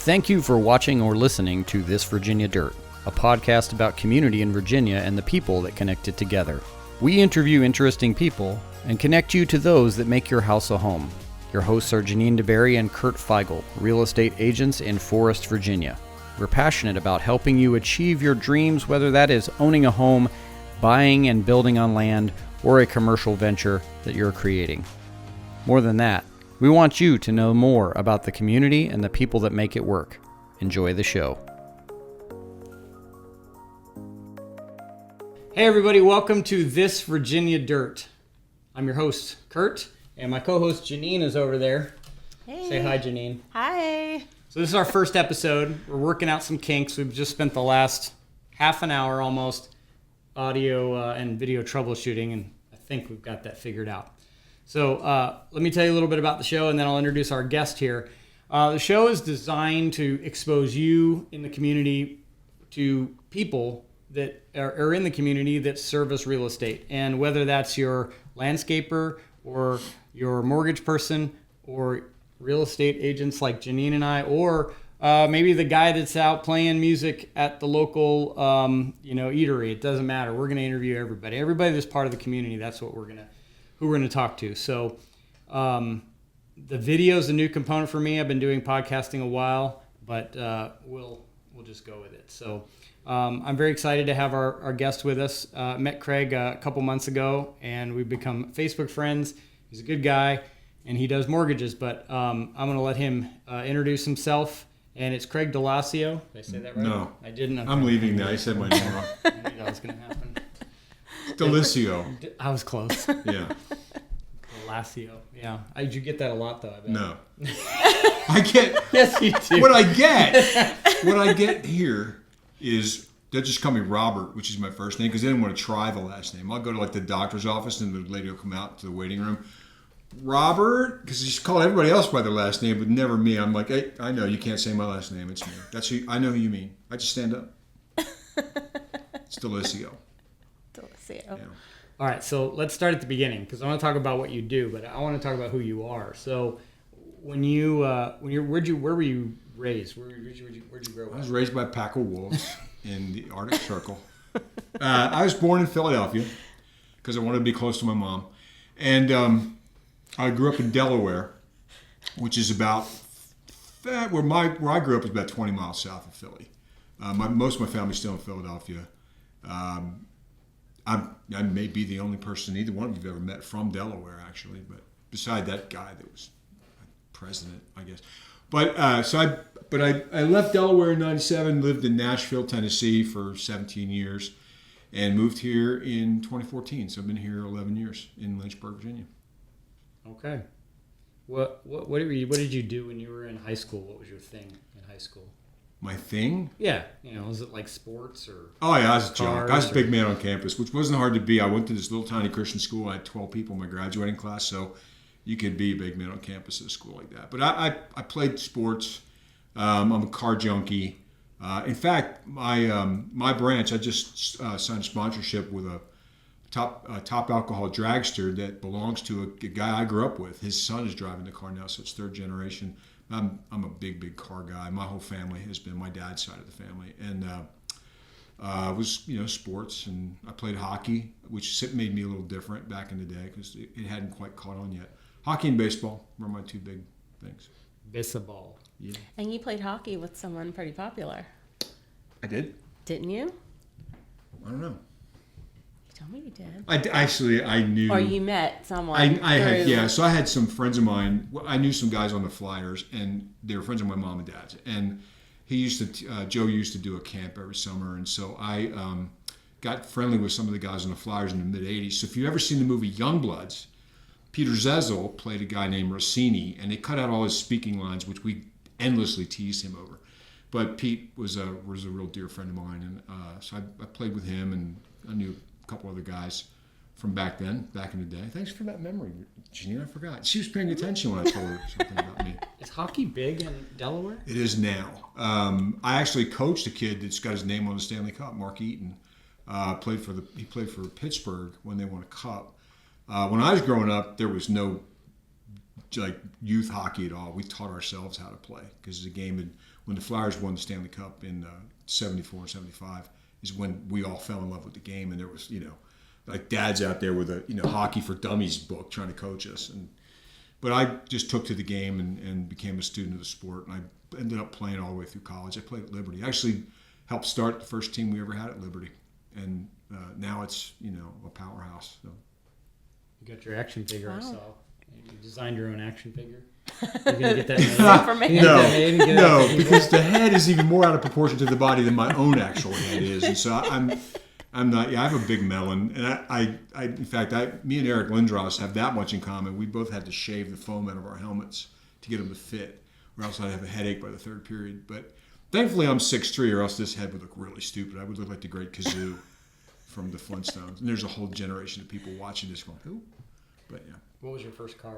Thank you for watching or listening to This Virginia Dirt, a podcast about community in Virginia and the people that connect it together. We interview interesting people and connect you to those that make your house a home. Your hosts are Janine DeBerry and Kurt Feigl, real estate agents in Forest, Virginia. We're passionate about helping you achieve your dreams, whether that is owning a home, buying and building on land, or a commercial venture that you're creating. More than that, we want you to know more about the community and the people that make it work. Enjoy the show. Hey everybody, welcome to This Virginia Dirt. I'm your host, Kurt, and my co-host Janine is over there. Hey. Say hi, Janine. Hi. So this is our first episode. We're working out some kinks. We've just spent the last half an hour almost audio and video troubleshooting, and I think we've got that figured out. So let me tell you a little bit about the show, and then I'll introduce our guest here. The show is designed to expose you in the community to people that are in the community that service real estate. And whether that's your landscaper or your mortgage person or real estate agents like Janine and I, or maybe the guy that's out playing music at the local eatery. It doesn't matter. We're going to interview everybody. Everybody that's part of the community, that's what who we're going to talk to. So the video is a new component for me. I've been doing podcasting a while, but we'll just go with it. So I'm very excited to have our guest with us. Met Craig a couple months ago, and we've become Facebook friends. He's a good guy, and he does mortgages, but I'm going to let him introduce himself. And it's Craig Daliessio. Did I say that right? No. I didn't. I'm leaving now. I said my name wrong. I knew that was going to happen. Daliessio. I was close. Yeah. Daliessio. Yeah. Did you get that a lot, though? I bet. No. I get. Yes, you do. What I get here is they'll just call me Robert, which is my first name, because they didn't want to try the last name. I'll go to like the doctor's office, and the lady will come out to the waiting room. Robert, because she's called everybody else by their last name, but never me. I'm like, hey, I know you can't say my last name. It's me. That's who. I know who you mean. I just stand up. It's Daliessio. Daliessio. Yeah. All right, so let's start at the beginning, because I want to talk about what you do, but I want to talk about who you are. So, where were you raised? Where'd you grow up? I was raised by a pack of wolves in the Arctic Circle. I was born in Philadelphia because I wanted to be close to my mom, and I grew up in Delaware, which is about where I grew up is about 20 miles south of Philly. Most of my family's still in Philadelphia. I may be the only person either one of you've ever met from Delaware, actually, but beside that guy that was president, I guess. But I left Delaware in '97, lived in Nashville, Tennessee for 17 years, and moved here in 2014. So I've been here 11 years in Lynchburg, Virginia. Okay. What did you do when you were in high school? What was your thing in high school? My thing? Yeah. Was it like sports or? Oh yeah, I was a jock. I was a big man on campus, which wasn't hard to be. I went to this little tiny Christian school. I had 12 people in my graduating class, so you could be a big man on campus at a school like that. But I played sports. I'm a car junkie. In fact, my branch, I just signed a sponsorship with a top alcohol dragster that belongs to a guy I grew up with. His son is driving the car now, so it's third generation. I'm a big car guy. My whole family has been my dad's side of the family, and was sports, and I played hockey, which made me a little different back in the day because it hadn't quite caught on yet. Hockey and baseball were my two big things. Baseball. Yeah. And you played hockey with someone pretty popular. I did. Didn't you? I don't know. Tell me you did. I knew. Or you met someone. So I had some friends of mine. I knew some guys on the Flyers, and they were friends of my mom and dad's. And Joe used to do a camp every summer, and so I got friendly with some of the guys on the Flyers in the mid '80s. So if you've ever seen the movie Youngbloods, Peter Zezel played a guy named Rossini, and they cut out all his speaking lines, which we endlessly teased him over. But Pete was a real dear friend of mine, and so I played with him, and I knew a couple other guys from back in the day. Thanks for that memory, Janine. I forgot. She was paying attention when I told her something about me. Is hockey big in Delaware? It is now. I actually coached a kid that's got his name on the Stanley Cup, Mark Eaton. He played for Pittsburgh when they won a cup. When I was growing up, there was no like youth hockey at all. We taught ourselves how to play because the game when the Flyers won the Stanley Cup in 74 and 75 is when we all fell in love with the game, and there was like dads out there with a Hockey for Dummies book trying to coach us. But I just took to the game and became a student of the sport, and I ended up playing all the way through college. I played at Liberty. I actually helped start the first team we ever had at Liberty, and now it's a powerhouse. So. You got your action figure, Wow. I saw. You designed your own action figure. You're gonna get that made? No, because the head is even more out of proportion to the body than my own actual head is, and so I'm not. Yeah, I have a big melon, and I in fact, me and Eric Lindros have that much in common. We both had to shave the foam out of our helmets to get them to fit, or else I'd have a headache by the third period. But thankfully, I'm 6'3", or else this head would look really stupid. I would look like the Great Kazoo from the Flintstones. And there's a whole generation of people watching this going, who? But yeah. What was your first car?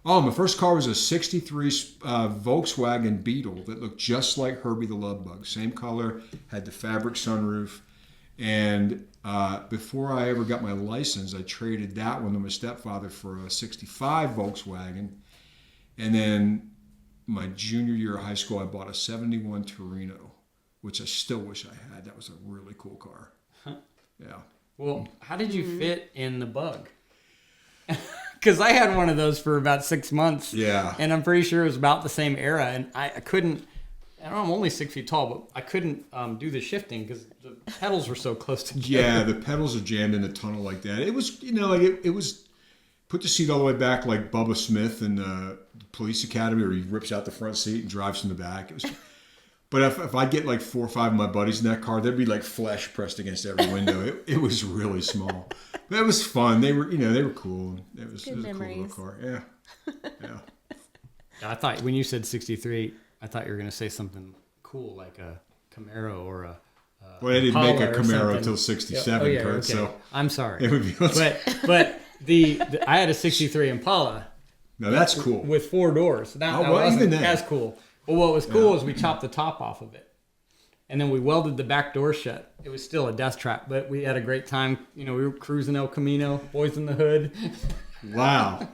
Oh, my first car was a 63 Volkswagen Beetle that looked just like Herbie the Love Bug. Same color, had the fabric sunroof. And before I ever got my license, I traded that one to my stepfather for a 65 Volkswagen. And then my junior year of high school, I bought a 71 Torino, which I still wish I had. That was a really cool car. Huh. Yeah. Well, how did you fit in the Bug? Because I had one of those for about 6 months. Yeah. And I'm pretty sure it was about the same era. And I couldn't, I don't know, I'm only 6 feet tall, but I couldn't do the shifting because the pedals were so close together. Yeah, the pedals are jammed in a tunnel like that. It was, it was put the seat all the way back like Bubba Smith in Police Academy, where he rips out the front seat and drives from the back. It was, but if I get like 4 or 5 of my buddies in that car, there'd be like flesh pressed against every window. It was really small. But it was fun. They were, they were cool. It was a cool little car. Yeah. Yeah. I thought when you said 63, I thought you were going to say something cool like a Camaro or a well, they didn't make a Impala or Camaro something. until 67, yeah, Kurt. okay. So I'm sorry. it would be. But the I had a 63 Impala. Now that's cool. With 4 doors. That well, wasn't even then. as cool. Well, what was cool is we chopped the top off of it. And then we welded the back door shut. It was still a death trap, but we had a great time. We were cruising El Camino, boys in the hood. Wow.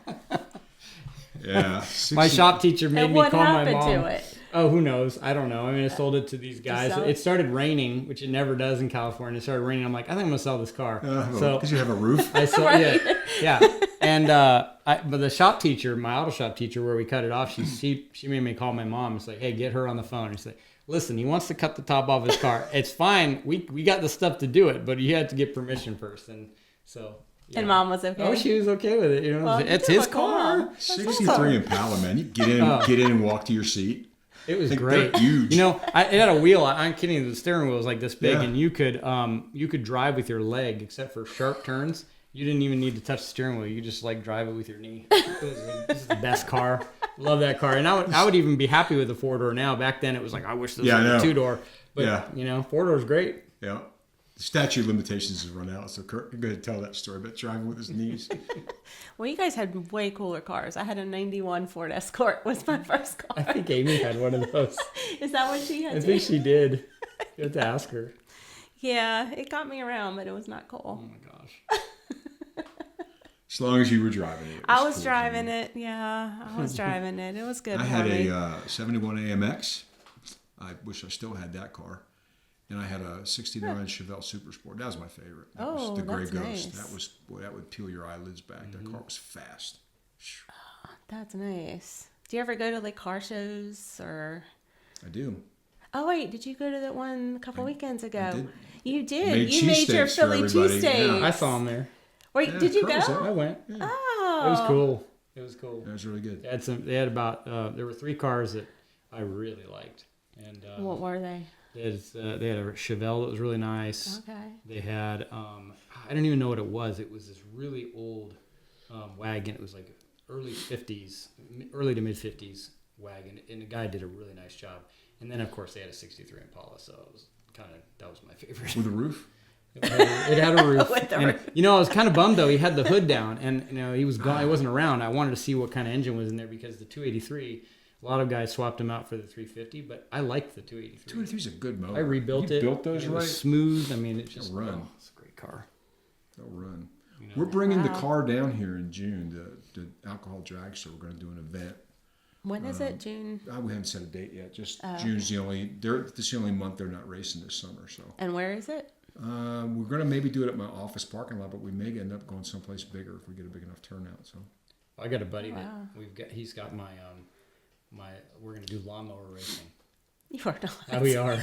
Yeah. My shop teacher made And me what call my happened mom. to it? Oh, who knows? I don't know. I mean, I sold it to these guys. sell it? It started raining, which it never does in California. It started raining. I'm like, I think I'm gonna sell this car. Because you have a roof. I sold, Right. yeah. And but the shop teacher, my auto shop teacher, where we cut it off, she made me call my mom. It's like, hey, get her on the phone. She's like, listen, he wants to cut the top off his car. It's fine. We got the stuff to do it, but you had to get permission first. And so. Yeah. And mom was okay. Oh, she was okay with it. Well, It's you his did look car. mom. That's 63 awesome. Impala, man. You get in and walk to your seat. It was Like, great. they're huge. It had a wheel. I'm kidding. The steering wheel was like this big, Yeah. and you could drive with your leg, except for sharp turns. You didn't even need to touch the steering wheel. You could just like drive it with your knee. This is the best car. Love that car. And I would even be happy with a 4-door now. Back then it was like, I wish this was a 2-door. But 4-door is great. Yeah. The statute of limitations has run out, so Kurt, you're going to tell that story about driving with his knees. Well, you guys had way cooler cars. I had a 91 Ford Escort was my first car. I think Amy had one of those. Is that what she had? I think she did. You have to ask her. Yeah, it got me around, but it was not Oh cool. my gosh. As long as you were driving it. I was driving it. Yeah, I was driving it. It was good I for had me. a 71 AMX. I wish I still had that car. And I had a 69 Chevelle Super Sport. That was my favorite. That was the Gray that's Ghost. nice. That would peel your eyelids back. That car was fast. That's nice. Do you ever go to like car shows or? I do. Oh wait, did you go to that one a couple weekends ago? did. You did. Made You made your cheesesteaks for Philly everybody. cheesesteaks. Yeah. I saw him there. Wait, did you Kurt was go? there. I went. Oh, It was cool. It was cool. That was really good. They had about there were 3 cars that I really liked, and What were they? they had a Chevelle that was really nice. Okay. They had I don't even know what it was. It was this really old wagon. It was like early to mid 50s wagon, and the guy did a really nice job. And then of course they had a 63 Impala, so it was that was my favorite. With a roof? It had a roof. With the And, roof. I was kind of bummed though. He had the hood down, and he was gone. He wasn't around. I wanted to see what kind of engine was in there because the 283. A lot of guys swapped them out for the 350, but I liked the 283. 283 is a good motor. I rebuilt you it. built those it right? was smooth. I mean, it just run. it's a great car. They'll run. You know? We're bringing the Wow. car down here in June the alcohol dragstore. We're going to do an event. When is it? June? We haven't set a date yet. Just June's the only. This is the only month they're not racing this summer. So. And where is it? We're going to maybe do it at my office parking lot, but we may end up going someplace bigger if we get a big enough turnout. So. I got a buddy that he's got my we're gonna do lawnmower racing. You are not. Oh, we are.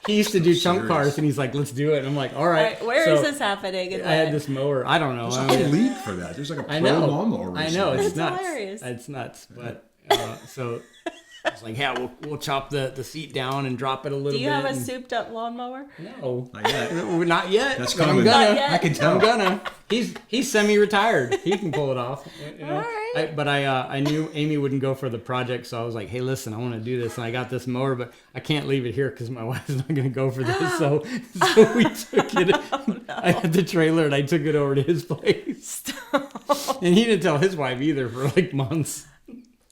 He used to do chunk cars, and he's like, "Let's do it." And I'm like, "All right." Where is this happening? I had this mower. I don't know. There's a whole league for that. There's like a pro lawnmower racing. I know. It's That's nuts. hilarious. It's nuts. But so it's like, yeah, we'll chop the seat down and drop it a little bit. Do you have a souped up lawnmower? No, Not yet. Not yet. That's but coming. I'm gonna. Not yet. I can tell. I'm gonna. He's semi-retired. He can pull it off. You know? All right. I knew Amy wouldn't go for the project, so I was like, "Hey, listen, I want to do this, and I got this mower, but I can't leave it here because my wife's not going to go for this." So we took it. I had the trailer, and I took it over to his place. And he didn't tell his wife either for like months.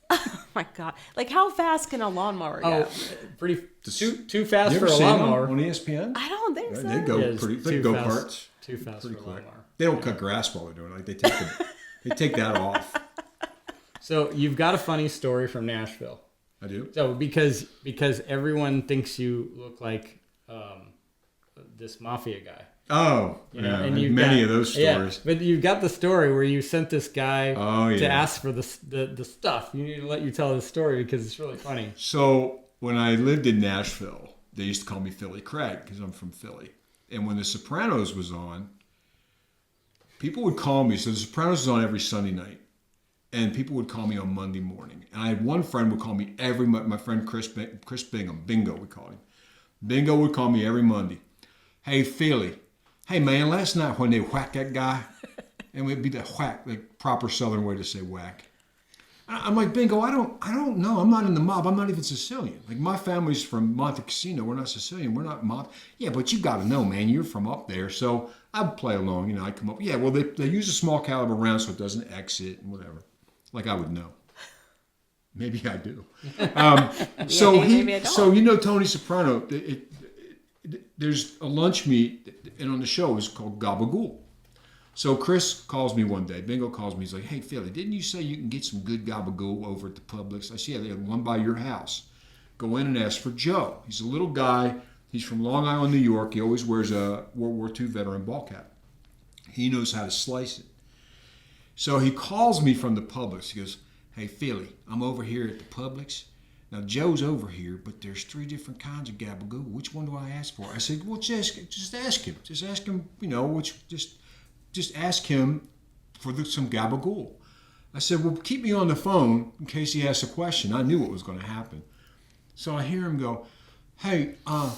Oh my god! Like, how fast can a lawnmower go? Oh, pretty too fast You for ever a seen them lawnmower. on ESPN? I don't think so. They go Yeah, it's pretty. They too go fast. karts. Too fast Pretty for a quick. lawnmower. They don't cut grass while they're doing it. Like they take that off. So you've got a funny story from Nashville. I do. So because everyone thinks you look like this mafia guy. Oh, You know, yeah. and you've many got- of those yeah, stories. but you've got the story where you sent this guy to yeah. ask for the stuff. You need to let you tell the story because it's really funny. So when I lived in Nashville, they used to call me Philly Craig because I'm from Philly. And when The Sopranos was on, people would call me. So The Sopranos was on every Sunday night. And people would call me on Monday morning. And I had one friend would call me every month. My friend Chris Bingham, Bingo we called him. Bingo would call me every Monday. Hey, Philly. Hey, man, last night when they whacked that guy, and it'd be the whack, the proper Southern way to say whack. I'm like, Bingo, I don't know. I'm not in the mob. I'm not even Sicilian. Like, my family's from Monte Cassino. We're not Sicilian. We're not mob. Yeah, but you got to know, man. You're from up there. So I'd play along. You know, I'd come up. Yeah, well, they use a small caliber round so it doesn't exit and whatever. Like I would know. Maybe I do. Maybe I don't. So you know Tony Soprano. There's a lunch meet, and on the show is called Gabagool. So Chris calls me one day. Bingo calls me. He's like, "Hey, Philly, didn't you say you can get some good gabagool over at the Publix?" I said, "Yeah, they have one by your house. Go in and ask for Joe. He's a little guy. He's from Long Island, New York. He always wears a World War II veteran ball cap. He knows how to slice it." So he calls me from the Publix. He goes, "Hey, Philly, I'm over here at the Publix. Now, Joe's over here, but there's 3 different kinds of gabagool. Which one do I ask for?" I said, "Well, just ask him. Just ask him, you know, just ask him for some gabagool." I said, "Well, keep me on the phone in case he asks a question." I knew what was going to happen. So I hear him go, "Hey, I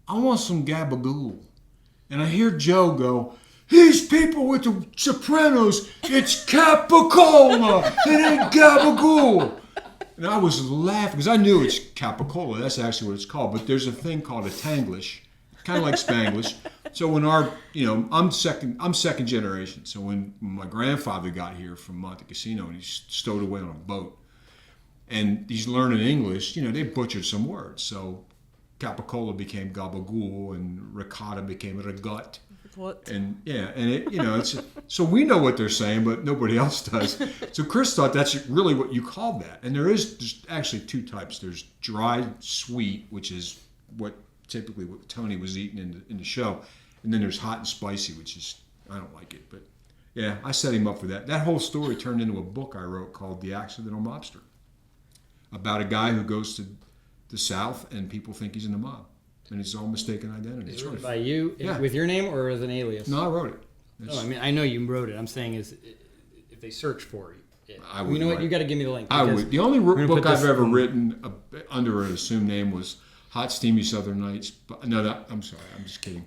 want some gabagool." And I hear Joe go, "These people with the Sopranos, it's Capicola. It ain't gabagool." And I was laughing because I knew it's Capicola. That's actually what it's called. But there's a thing called a Tanglish, kind of like Spanglish. So when I'm second generation. So when my grandfather got here from Monte Cassino and he's stowed away on a boat, and he's learning English, they butchered some words. So Capicola became gabagool, and ricotta became regut. What? And it's so we know what they're saying, but nobody else does. So Chris thought that's really what you call that. And there's actually 2 types. There's dry sweet, which is typically what Tony was eating in the show, and then there's hot and spicy, which is I don't like it, but yeah, I set him up for that. That whole story turned into a book I wrote called The Accidental Mobster, about a guy who goes to the South and people think he's in the mob. And it's all mistaken identity. Is it written by you with your name or as an alias? No, I wrote it. No, I mean I know you wrote it. I'm saying is if they search for it, I would. You know what? You got to give me the link. I would. The only book I've ever in. written under an assumed name was Hot Steamy Southern Nights. But no, I'm sorry. I'm just kidding.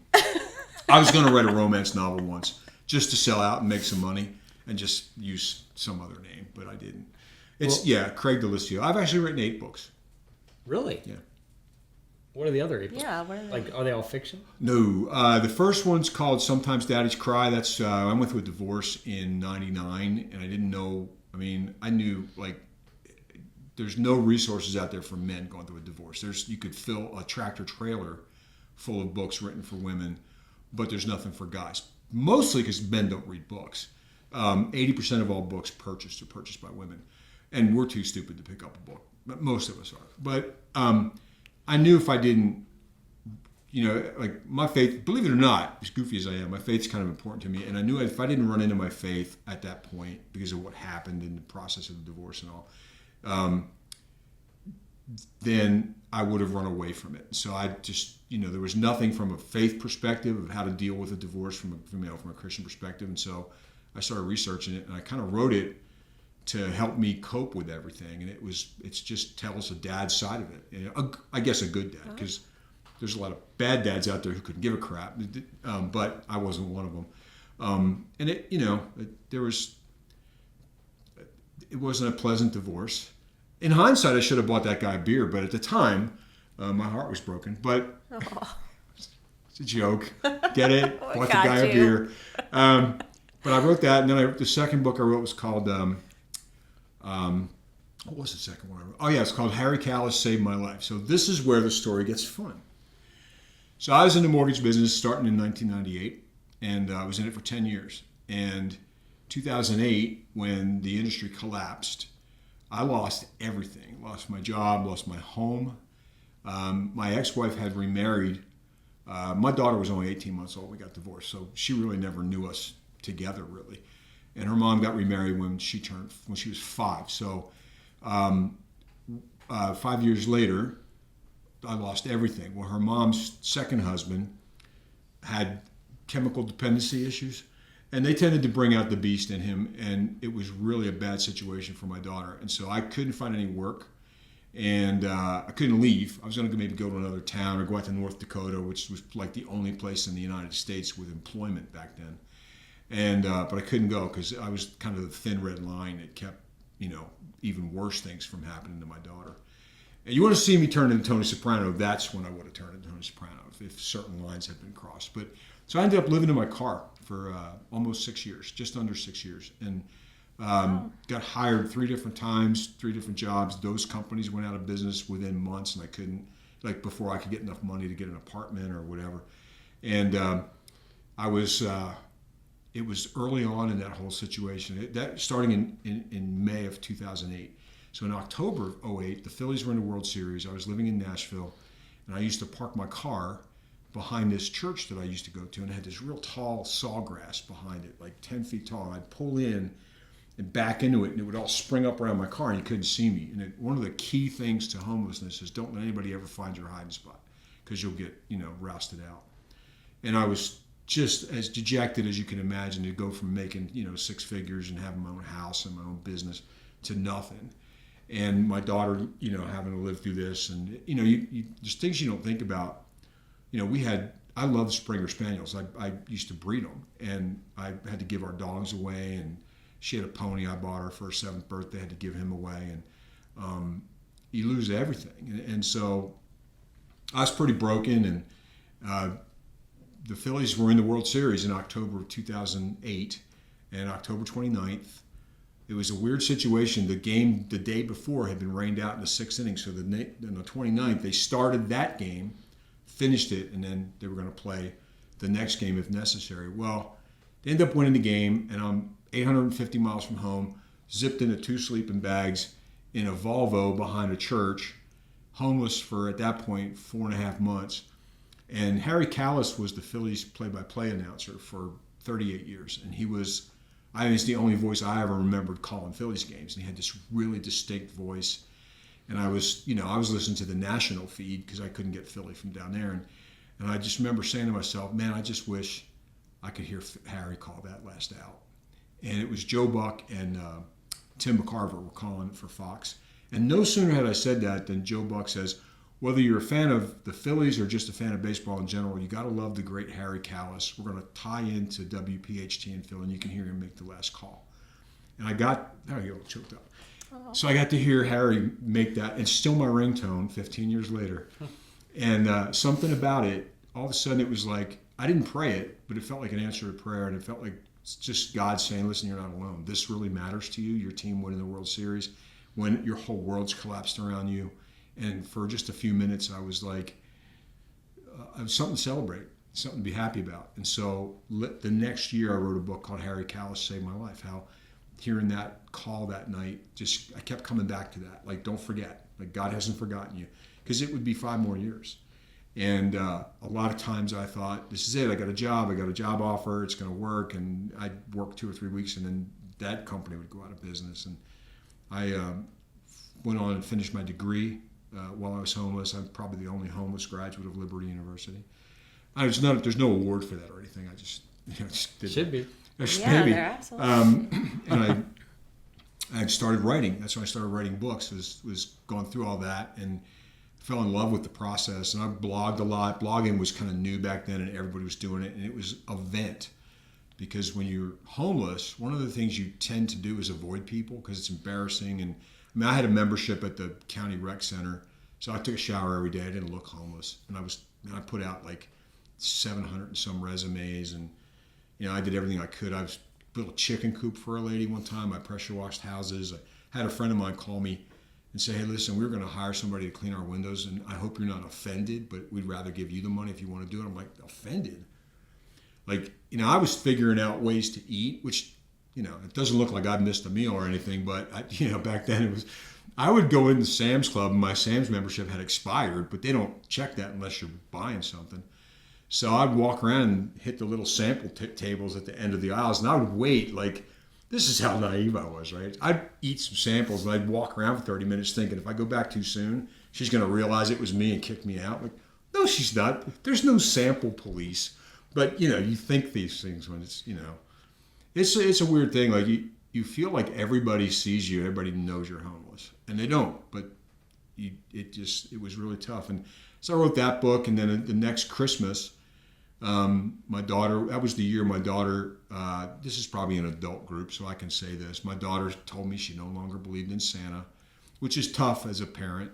I was going to write a romance novel once just to sell out and make some money and just use some other name, but I didn't. It's Craig Daliessio. I've actually written 8 books. Really? Yeah. What are the other 8 books? Yeah, what are they? Like, are they all fiction? No, the first one's called Sometimes Daddies Cry. That's I went through a divorce in '99, and I didn't know. I mean, I knew there's no resources out there for men going through a divorce. You could fill a tractor trailer full of books written for women, but there's nothing for guys. Mostly because men don't read books. 80% of all books purchased are purchased by women. And we're too stupid to pick up a book. But most of us are. But I knew if I didn't, like my faith, believe it or not, as goofy as I am, my faith's kind of important to me. And I knew if I didn't run into my faith at that point because of what happened in the process of the divorce and all, then I would have run away from it. So I just, there was nothing from a faith perspective of how to deal with a divorce from a Christian perspective. And so I started researching it, and I kind of wrote it to help me cope with everything. And it's just tells a dad's side of it. I guess a good dad, because there's a lot of bad dads out there who couldn't give a crap, but I wasn't one of them. And it wasn't a pleasant divorce. In hindsight, I should have bought that guy a beer, but at the time, my heart was broken. But it's a joke. Get it? Bought the guy a beer. But I wrote that, and then the second book I wrote was called, what was the second one I wrote? Oh, yeah, it's called Harry Callis Saved My Life. So this is where the story gets fun. So I was in the mortgage business starting in 1998, and I was in it for 10 years. And 2008, when the industry collapsed, I lost everything. Lost my job, lost my home. My ex-wife had remarried. My daughter was only 18 months old. We got divorced, so she really never knew us together, really. And her mom got remarried when she was 5. So 5 years later, I lost everything. Well, her mom's second husband had chemical dependency issues, and they tended to bring out the beast in him, and it was really a bad situation for my daughter. And so I couldn't find any work, and I couldn't leave. I was going to maybe go to another town or go out to North Dakota, which was like the only place in the United States with employment back then. And but I couldn't go because I was kind of the thin red line that kept, even worse things from happening to my daughter. And you want to see me turn into Tony Soprano, that's when I would have turned into Tony Soprano if certain lines had been crossed. But so I ended up living in my car for almost 6 years, just under 6 years, and got hired 3 different times, 3 different jobs. Those companies went out of business within months, and I couldn't, before I could get enough money to get an apartment or whatever. And it was early on in that whole situation. That starting in May of 2008. So in October of 2008, the Phillies were in the World Series. I was living in Nashville, and I used to park my car behind this church that I used to go to, and it had this real tall sawgrass behind it, like 10 feet tall. I'd pull in and back into it, and it would all spring up around my car, and you couldn't see me. And one of the key things to homelessness is don't let anybody ever find your hiding spot, because you'll get, rousted out. And I was just as dejected as you can imagine to go from making, 6 figures and having my own house and my own business to nothing. And my daughter, having to live through this, and there's things you don't think about. I love Springer Spaniels. I used to breed them, and I had to give our dogs away. And she had a pony I bought her for her 7th birthday. I had to give him away, and you lose everything. And so I was pretty broken. And the Phillies were in the World Series in October of 2008, and October 29th. It was a weird situation. The game the day before had been rained out in the 6th inning, so on the 29th, they started that game, finished it, and then they were going to play the next game if necessary. Well, they ended up winning the game, and I'm 850 miles from home, zipped into 2 sleeping bags in a Volvo behind a church, homeless for, at that point, 4.5 months. And Harry Callis was the Phillies play-by-play announcer for 38 years, and he's the only voice I ever remembered calling Phillies games, and he had this really distinct voice. And I was listening to the national feed because I couldn't get Philly from down there, and I just remember saying to myself, man, I just wish I could hear Harry call that last out. And it was Joe Buck and Tim McCarver were calling for Fox. And no sooner had I said that than Joe Buck says, whether you're a fan of the Phillies or just a fan of baseball in general, you got to love the great Harry Callis. We're going to tie into WPHT in Philly, and you can hear him make the last call. And there you go, choked up. Oh. So I got to hear Harry make that. It's still my ringtone 15 years later. And something about it, all of a sudden it was like, I didn't pray it, but it felt like an answer to prayer, and it felt like just God saying, listen, you're not alone. This really matters to you, your team winning the World Series, when your whole world's collapsed around you. And for just a few minutes, I was like, it was something to celebrate. something to be happy about. And so the next year I wrote a book called Harry Callis Saved My Life. How hearing that call that night, I kept coming back to that. Like, don't forget, like God hasn't forgotten you, because it would be 5 more years. And a lot of times I thought, this is it. I got a job offer. It's going to work. And I'd work 2 or 3 weeks, and then that company would go out of business. And I went on and finished my degree while I was homeless. I'm probably the only homeless graduate of Liberty University. There's no award for that or anything. I just, just did Should be. Yeah, maybe. there absolutely. And I started writing. That's when I started writing books. Was going through all that and fell in love with the process. And I blogged a lot. Blogging was kind of new back then, and everybody was doing it. And it was a vent, because when you're homeless, one of the things you tend to do is avoid people because it's embarrassing. And I mean, I had a membership at the county rec center, so I took a shower every day. I didn't look homeless, and I put out like 700 and some resumes, and I did everything I could. I was built a chicken coop for a lady one time. I pressure washed houses. I had a friend of mine call me and say, hey, listen, we're going to hire somebody to clean our windows, and I hope you're not offended, but we'd rather give you the money if you want to do it. I'm like, offended? Like, I was figuring out ways to eat, which, it doesn't look like I've missed a meal or anything, but back then I would go into Sam's Club, and my Sam's membership had expired, but they don't check that unless you're buying something. So I'd walk around and hit the little sample tables at the end of the aisles, and I would wait. Like, this is how naive I was, right? I'd eat some samples, and I'd walk around for 30 minutes thinking, if I go back too soon, she's going to realize it was me and kick me out. Like, no, she's not. There's no sample police. But, you think these things when it's, it's a weird thing. Like, you feel like everybody sees you, everybody knows you're homeless. And they don't, but it was really tough. And so I wrote that book, and then the next Christmas, my daughter, that was the year my daughter, this is probably an adult group, so I can say this. My daughter told me she no longer believed in Santa, which is tough as a parent.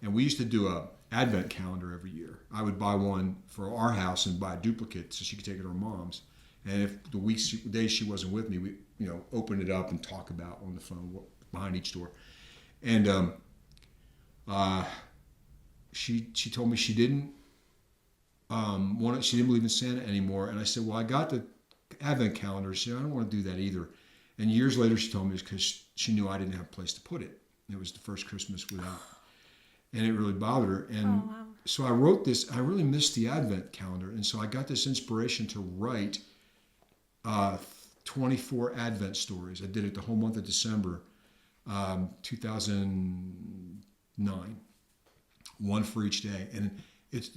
And we used to do a advent calendar every year. I would buy one for our house and buy a duplicate so she could take it to her mom's. And if the days she wasn't with me, we, open it up and talk about on the phone behind each door. And she told me she didn't she didn't believe in Santa anymore. And I said, well, I got the advent calendar. She said, I don't want to do that either. And years later, she told me it's because she knew I didn't have a place to put it. It was the first Christmas without. And it really bothered her. And so I wrote this. I really missed the advent calendar. And so I got this inspiration to write 24 advent stories. I did it the whole month of December, 2009. One for each day. And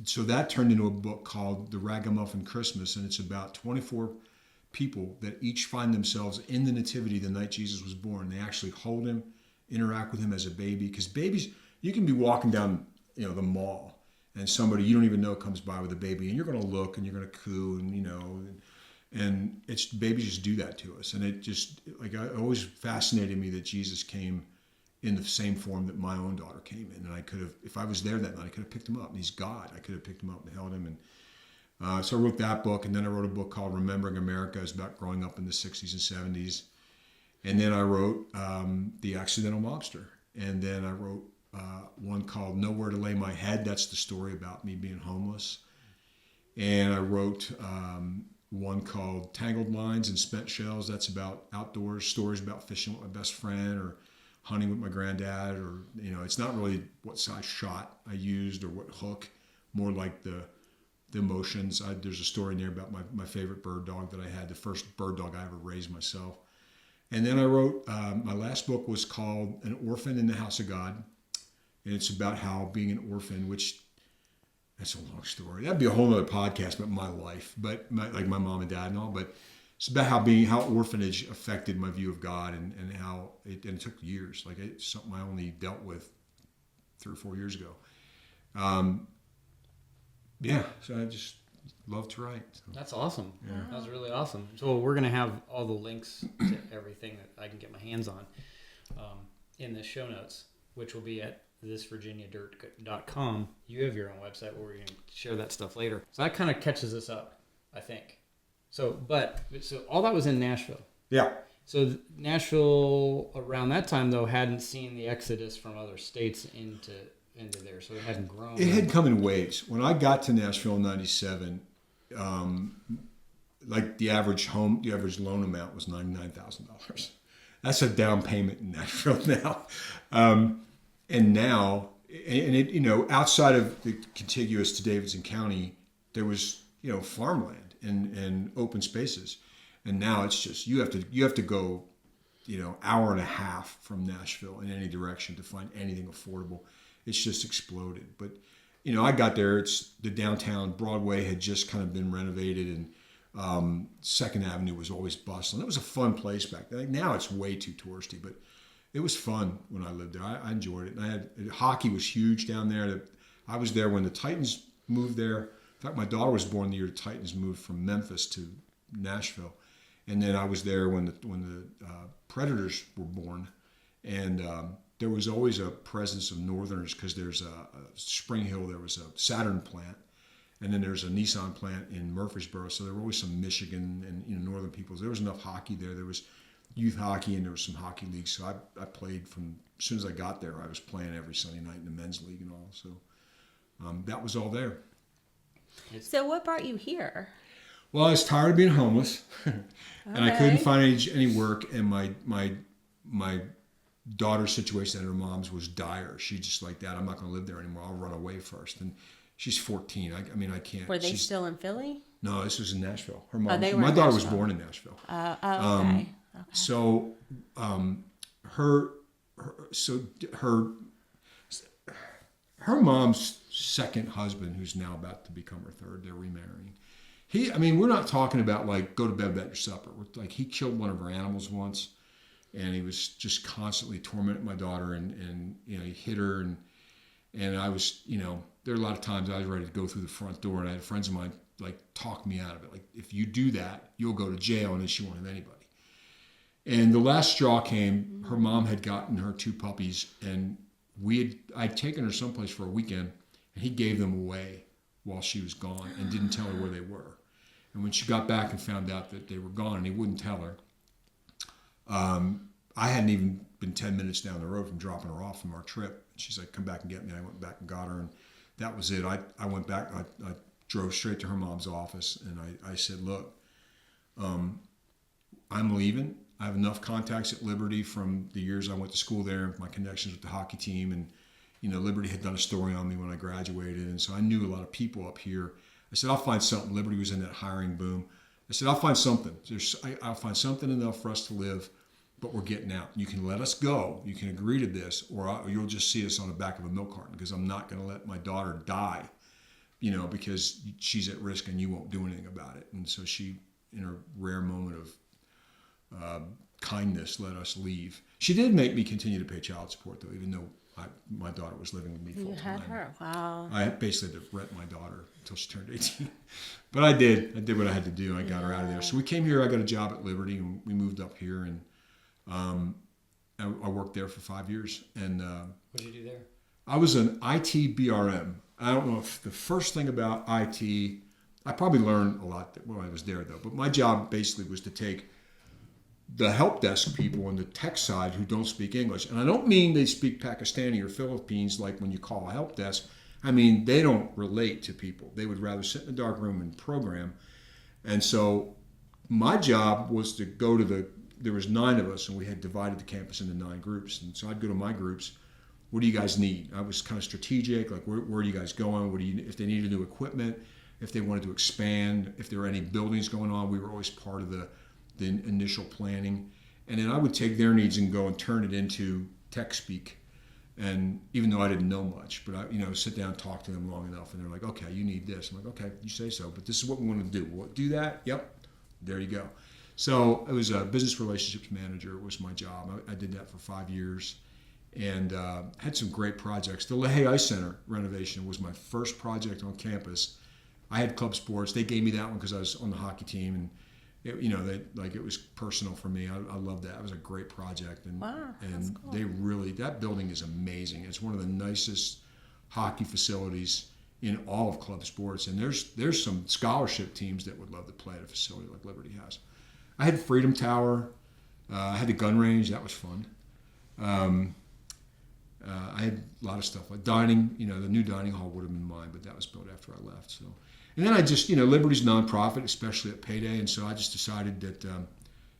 so that turned into a book called The Ragamuffin Christmas, and it's about 24 people that each find themselves in the nativity the night Jesus was born. They actually hold him, interact with him as a baby, because babies, you can be walking down the mall, and somebody you don't even know comes by with a baby, and you're going to look and you're going to coo, and it's babies just do that to us. And it just, like, it always fascinated me that Jesus came in the same form that my own daughter came in. And I could have, if I was there that night, I could have picked him up. And he's God. I could have picked him up and held him. And so I wrote that book. And then I wrote a book called Remembering America. It's about growing up in the 60s and 70s. And then I wrote The Accidental Mobster. And then I wrote one called Nowhere to Lay My Head. That's the story about me being homeless. And I wrote one called Tangled Lines and Spent Shells. That's about outdoors, stories about fishing with my best friend, or hunting with my granddad, or it's not really what size shot I used or what hook, more like the emotions. There's a story in there about my favorite bird dog that I had, the first bird dog I ever raised myself. And then I wrote, my last book was called An Orphan in the House of God, and it's about how being an orphan, which, that's a long story. That'd be a whole other podcast about my life, but like my mom and dad and all, but it's about how orphanage affected my view of God, and how it took years. Like, it's something I only dealt with 3 or 4 years ago. So I just love to write. So. That's awesome. Yeah. That was really awesome. So we're going to have all the links to everything that I can get my hands on in the show notes, which will be at thisvirginiadirt.com. You have your own website where we're going to share that stuff later. So that kind of catches us up, I think. So all that was in Nashville. Yeah. So Nashville around that time, though, hadn't seen the exodus from other states into there, so it hadn't grown. It had come in waves. When I got to Nashville in '97, like the average loan amount was $99,000. That's a down payment in Nashville now. And now, and it, outside of the contiguous to Davidson County, there was, farmland and open spaces. And now it's just, you have to go, hour and a half from Nashville in any direction to find anything affordable. It's just exploded. But, I got there, the downtown Broadway had just kind of been renovated, and Second Avenue was always bustling. It was a fun place back then. Now it's way too touristy, but it was fun when I lived there. I enjoyed it. And hockey was huge down there. I was there when the Titans moved there. In fact, my daughter was born the year the Titans moved from Memphis to Nashville. And then I was there when the Predators were born. And there was always a presence of Northerners, because there's a Spring Hill, there was a Saturn plant. And then there's a Nissan plant in Murfreesboro. So there were always some Michigan and Northern people. There was enough hockey there. There was youth hockey, and there was some hockey leagues. So I played from, as soon as I got there, I was playing every Sunday night in the men's league and all. So that was all there. So what brought you here? Well, I was tired of being homeless, and I couldn't find any work. And my daughter's situation at her mom's was dire. She just like that. I'm not going to live there anymore. I'll run away first. And she's 14. I mean, I can't. Were they still in Philly? No, this was in Nashville. Her mom. They were my in daughter was Nashville. born in Nashville. Okay. So, her mom's second husband, who's now about to become her third, they're remarrying. We're not talking about like go to bed about your supper. We're like, he killed one of her animals once, and he was just constantly tormenting my daughter, and he hit her, and I was, there are a lot of times I was ready to go through the front door, and I had friends of mine like talk me out of it. Like, if you do that, you'll go to jail, and then she won't have anybody. And the last straw came. Her mom had gotten her 2 puppies, and I'd taken her someplace for a weekend, and he gave them away while she was gone and didn't tell her where they were. And when she got back and found out that they were gone, and he wouldn't tell her, I hadn't even been 10 minutes down the road from dropping her off from our trip. She's like, come back and get me. I went back and got her, and that was it. I went back. I drove straight to her mom's office, and I said, look, I'm leaving. I have enough contacts at Liberty from the years I went to school there, my connections with the hockey team, and Liberty had done a story on me when I graduated, and so I knew a lot of people up here. I said, I'll find something. Liberty was in that hiring boom. I said, I'll find something. I'll find something enough for us to live, but we're getting out. You can let us go. You can agree to this, or you'll just see us on the back of a milk carton, because I'm not going to let my daughter die, because she's at risk and you won't do anything about it. And so she, in a rare moment of kindness, let us leave. She did make me continue to pay child support, though, even though my daughter was living with me full time. You had her. Wow. I basically had to rent my daughter until she turned 18. But I did what I had to do. I got her out of there. So we came here. I got a job at Liberty, and we moved up here, and I worked there for 5 years. And what did you do there? I was an IT BRM. I don't know if the first thing about IT, I probably learned a lot when I was there, though. But my job basically was to take the help desk people on the tech side who don't speak English. And I don't mean they speak Pakistani or Philippines like when you call a help desk. I mean, they don't relate to people. They would rather sit in a dark room and program. And so my job was to go to there was 9 of us, and we had divided the campus into 9 groups. And so I'd go to my groups. What do you guys need? I was kind of strategic, like where are you guys going? If they needed new equipment, if they wanted to expand, if there were any buildings going on, we were always part of the initial planning. And then I would take their needs and go and turn it into tech speak. And even though I didn't know much, but I sit down and talk to them long enough, and they're like, okay, you need this. I'm like, okay, you say so, but this is what we want to do. What, do that? Yep, there you go. So it was a business relationships manager was my job. I did that for 5 years, and had some great projects. The LaHaye Ice Center renovation was my first project on campus. I had club sports. They gave me that one because I was on the hockey team, and it was personal for me. I loved that. It was a great project, and wow, and cool. they really, that building is amazing. It's one of the nicest hockey facilities in all of club sports, and there's some scholarship teams that would love to play at a facility like Liberty has. I had Freedom Tower. I had the gun range. That was fun. I had a lot of stuff like dining. The new dining hall would have been mine, but that was built after I left. So And then I just, Liberty's nonprofit, especially at payday, and so I just decided that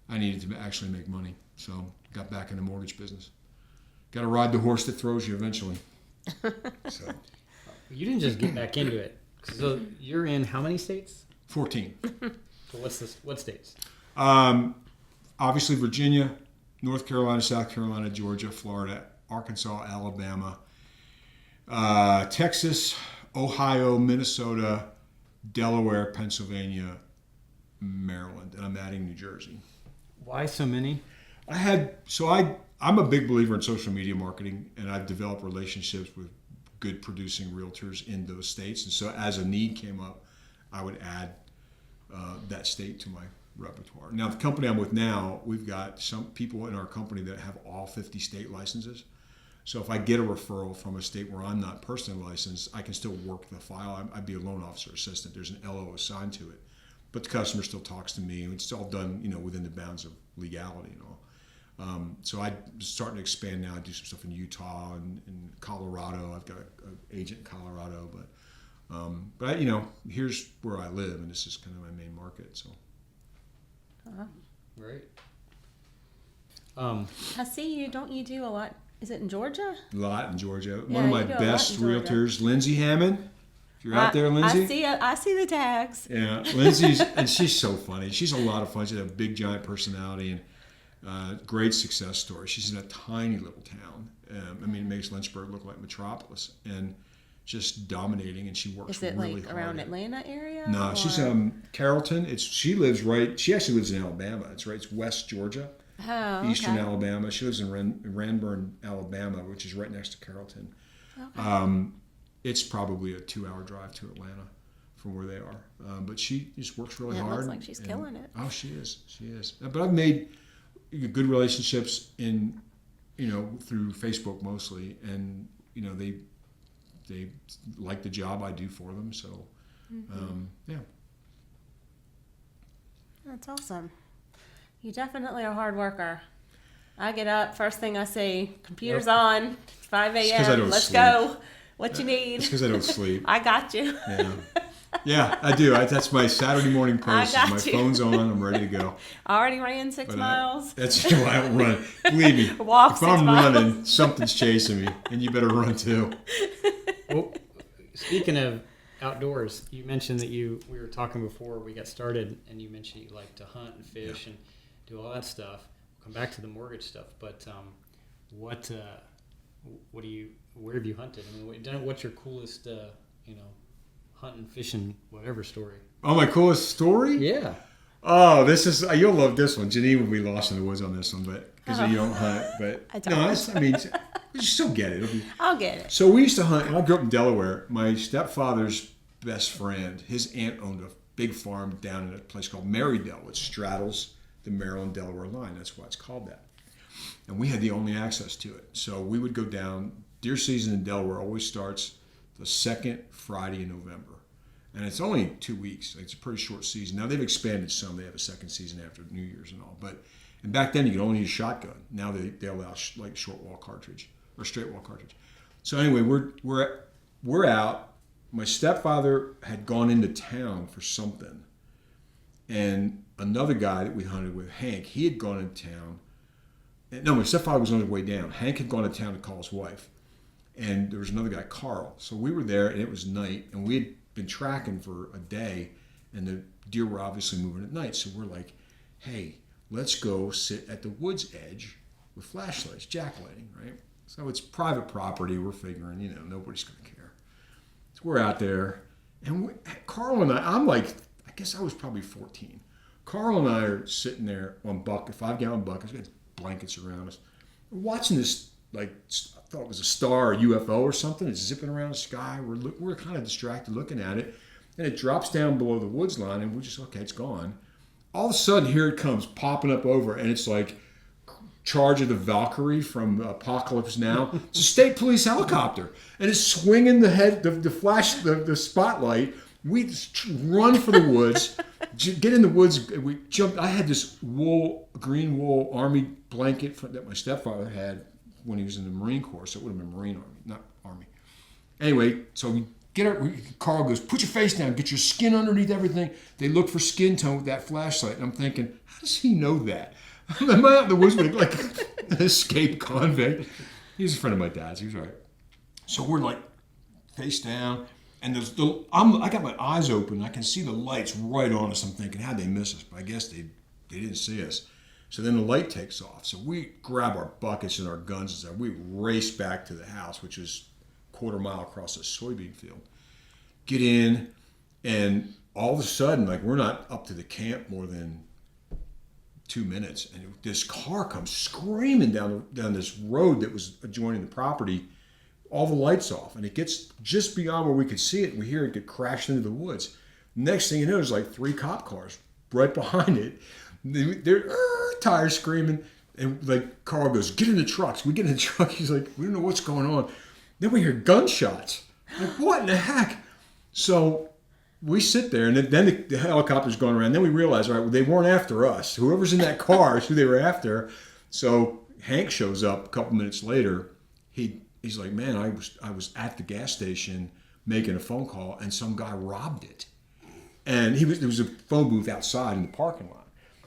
I needed to actually make money. So got back in the mortgage business. Got to ride the horse that throws you eventually. So You didn't just get back into it. So you're in how many states? 14. So what states? Obviously Virginia, North Carolina, South Carolina, Georgia, Florida, Arkansas, Alabama, Texas, Ohio, Minnesota, Delaware, Pennsylvania, Maryland, and I'm adding New Jersey. Why so many? I'm a big believer in social media marketing, and I've developed relationships with good producing realtors in those states. And so as a need came up, I would add that state to my repertoire. Now, the company I'm with now, we've got some people in our company that have all 50 state licenses. So if I get a referral from a state where I'm not personally licensed, I can still work the file. I'd be a loan officer assistant. There's an LO assigned to it. But the customer still talks to me, and it's all done, within the bounds of legality and all. So I'm starting to expand now. I do some stuff in Utah and in Colorado. I've got an agent in Colorado, but here's where I live, and this is kind of my main market. So, Right. I see you. Don't you do a lot? Is it in Georgia? A lot in Georgia. Yeah, One of my you do a lot best in Georgia. realtors, Lindsay Hammond. If you're out there, Lindsay. I see the tags. Yeah, Lindsay's, and she's so funny. She's a lot of fun. She's a big, giant personality and great success story. She's in a tiny little town. It makes Lynchburg look like Metropolis, and just dominating. And she works Is it really like hard. around Atlanta area? No, or? she's Carrollton. She lives right. She actually lives in Alabama. It's West Georgia, Eastern Okay. Alabama. She lives in Ranburne, Alabama, which is right next to Carrollton. Okay. It's probably a 2-hour drive to Atlanta from where they are. But she just works really Yeah, it hard. looks like she's killing it. Oh, she is. She is. But I've made good relationships through Facebook mostly, and they like the job I do for them. So, yeah. That's awesome. You definitely are a hard worker. I get up, first thing I see, computer's on, 5 'cause I a.m., don't let's sleep. go. What you need? It's because I don't sleep. I got you. Yeah. Yeah, I do. That's my Saturday morning post. I got My you. phone's on. I'm ready to go. I already ran 6 But miles. that's why I don't run. Believe me. Walk if 6 I'm miles. running, something's chasing me, and you better run too. Well, speaking of outdoors, you mentioned that we were talking before we got started, and you mentioned you like to hunt and fish and do all that stuff. We'll come back to the mortgage stuff, but where have you hunted? I mean, what's your coolest, hunting, fishing, whatever story? Oh, my coolest story? Yeah. Oh, you'll love this one. Janine will be lost in the woods on this one, but because you don't hunt. But I don't. you still get it. I'll get it. So we used to hunt, and I grew up in Delaware. My stepfather's best friend, his aunt owned a big farm down in a place called Marydale, which straddles the Maryland-Delaware line. That's why it's called that. And we had the only access to it. So we would go down. Deer season in Delaware always starts the second Friday in November. And it's only 2 weeks. It's a pretty short season. Now they've expanded some. They have a second season after New Year's and all. And back then you could only use shotgun. Now they allow like short wall cartridge or straight wall cartridge. So anyway, we're out. My stepfather had gone into town for something, and another guy that we hunted with, Hank, he had gone into town. No, my stepfather was on his way down. Hank had gone to town to call his wife, and there was another guy, Carl. So we were there, and it was night, and we had been tracking for a day, and the deer were obviously moving at night. So we're like, hey, let's go sit at the woods edge with flashlights, jacklighting, right? So it's private property. We're figuring, nobody's going to care. So we're out there, and Carl and I guess I was probably 14. Carl and I are sitting there on 5-gallon buckets, we got blankets around us. We're watching this, I thought it was a star or UFO or something. It's zipping around the sky. We're kind of distracted looking at it, and it drops down below the woods line, and we're just, okay, it's gone. All of a sudden, here it comes popping up over, and it's like Charge of the Valkyrie from Apocalypse Now. It's a state police helicopter, and it's swinging the spotlight. We just run for the woods, get in the woods. We jumped. I had this green wool army blanket that my stepfather had when he was in the Marine Corps, so it would have been Marine Army, not Army. Anyway, so we Carl goes, put your face down, get your skin underneath everything. They look for skin tone with that flashlight. And I'm thinking, how does he know that? Am I out in the woods with like an escaped convict? He's a friend of my dad's. He was all right. So we're like face down. And I got my eyes open. I can see the lights right on us. I'm thinking, how'd they miss us? But I guess they didn't see us. So then the light takes off. So we grab our buckets and our guns and stuff. We race back to the house, which is a quarter mile across a soybean field. Get in, and all of a sudden, like, we're not up to the camp more than 2 minutes. And this car comes screaming down this road that was adjoining the property, all the lights off. And it gets just beyond where we could see it, and we hear it get crashed into the woods. Next thing you know, there's like 3 cop cars right behind it. They're tires screaming, and like Carl goes, get in the trucks. We get in the truck. He's like, we don't know what's going on. Then we hear gunshots. Like, what in the heck? So we sit there, and then the helicopter's going around. Then we realize, all right, well, they weren't after us. Whoever's in that car is who they were after. So Hank shows up a couple minutes later. He's like, man, I was at the gas station making a phone call, and some guy robbed it. And there was a phone booth outside in the parking lot.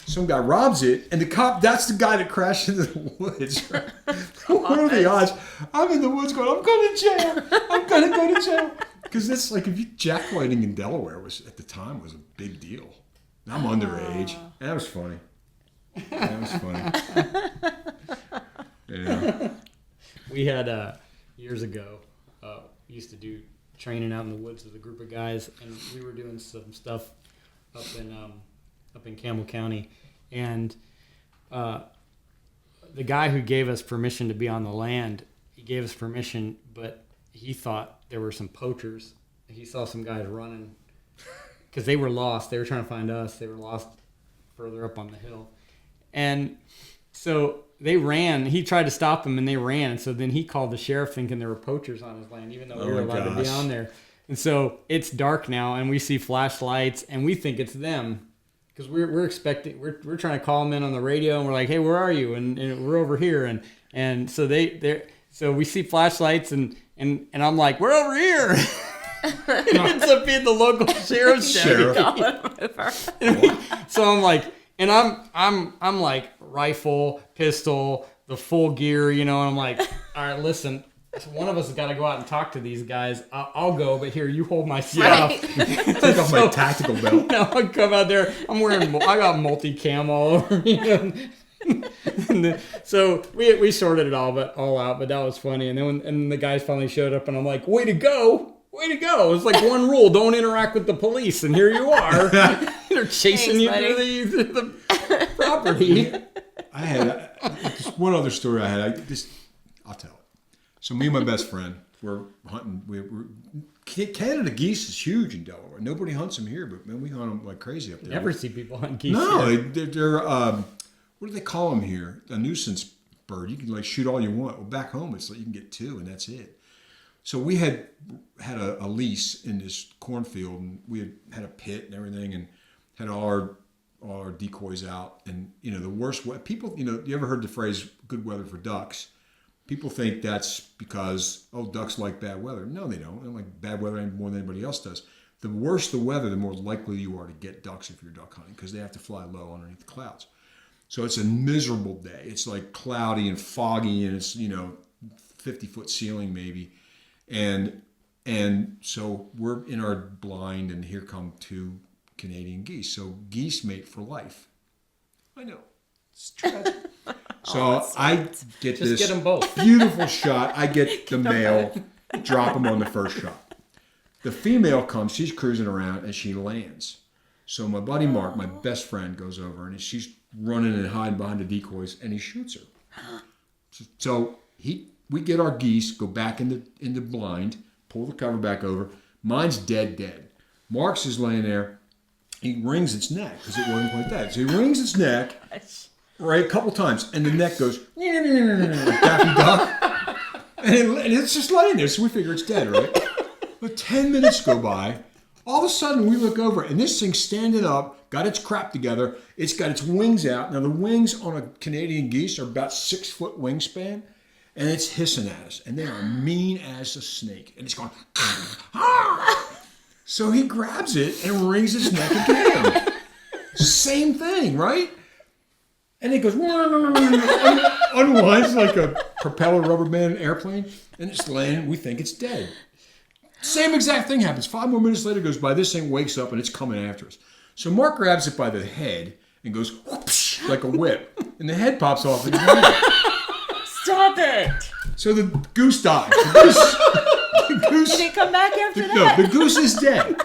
Some guy robs it, and that's the guy that crashed into the woods. Right? What are the odds? I'm in the woods going, I'm going to jail. I'm going to go to jail. Because that's like, if you jacklighting in Delaware at the time was a big deal. I'm underage. That was funny. Yeah. We had, years ago, we used to do training out in the woods with a group of guys, and we were doing some stuff up in Campbell County, and the guy who gave us permission to be on the land, he gave us permission, but he thought there were some poachers. He saw some guys running because they were lost. They were trying to find us. They were lost further up on the hill, and so they ran. He tried to stop them, and they ran. And so then he called the sheriff, thinking there were poachers on his land, even though we were allowed to be on there. And so it's dark now, and we see flashlights, and we think it's them. Because we're expecting, we're trying to call them in on the radio, and we're like, hey, where are you? And we're over here, and so so we see flashlights, and I'm like, we're over here. It ends up being the local sheriff's deputy. So I'm like, and I'm like rifle, pistol, the full gear, and I'm like, all right, listen. One of us has got to go out and talk to these guys. I'll go, but here, you hold my stuff. Right. Take off my tactical belt. No, I come out there. I got multi-cam all over me. So we sorted it all out, but that was funny. And then when the guys finally showed up, and I'm like, way to go. It's like one rule: don't interact with the police. And here you are. They're chasing you through the property. I had just one other story I had. I'll tell it. So me and my best friend were hunting. Canada geese is huge in Delaware. Nobody hunts them here, but man, we hunt them like crazy up there. Never see people hunt geese. No, here. they're what do they call them here? A nuisance bird. You can like shoot all you want. Well, back home it's like you can get 2 and that's it. So we had a lease in this cornfield, and we had a pit and everything, and had all our decoys out. And the worst way people, you ever heard the phrase "good weather for ducks"? People think that's because, ducks like bad weather. No, they don't. They don't like bad weather any more than anybody else does. The worse the weather, the more likely you are to get ducks if you're duck hunting, because they have to fly low underneath the clouds. So it's a miserable day. It's like cloudy and foggy, and it's 50-foot ceiling maybe. And so we're in our blind, and here come 2 Canadian geese. So geese mate for life. I know. It's tragic. So I get Just get them both. Beautiful shot. I get the male, drop him on the first shot. The female comes, she's cruising around, and she lands. So my buddy Mark, my best friend, goes over, and she's running and hiding behind the decoys, and he shoots her. So we get our geese, go back in the blind, pull the cover back over. Mine's dead. Mark's is laying there. He wrings its neck because it wasn't quite that. So he wrings its neck. Right, a couple times, and the neck goes Daffy Duck, and it's just laying there. So we figure it's dead, right? But 10 minutes go by. All of a sudden, we look over, and this thing's standing up, got its crap together. It's got its wings out. Now the wings on a Canadian geese are about 6-foot wingspan, and it's hissing at us, and they are mean as a snake, and it's going. So he grabs it and wrings his neck again. Same thing, right? And it goes, unwinds like a propeller rubber band airplane, and it's laying. We think it's dead. Same exact thing happens. 5 more minutes later goes by. This thing wakes up and it's coming after us. So Mark grabs it by the head and goes whoosh, like a whip, and the head pops off. And Stop it! so the goose dies. The goose. Did it come back after that? No, the goose is dead.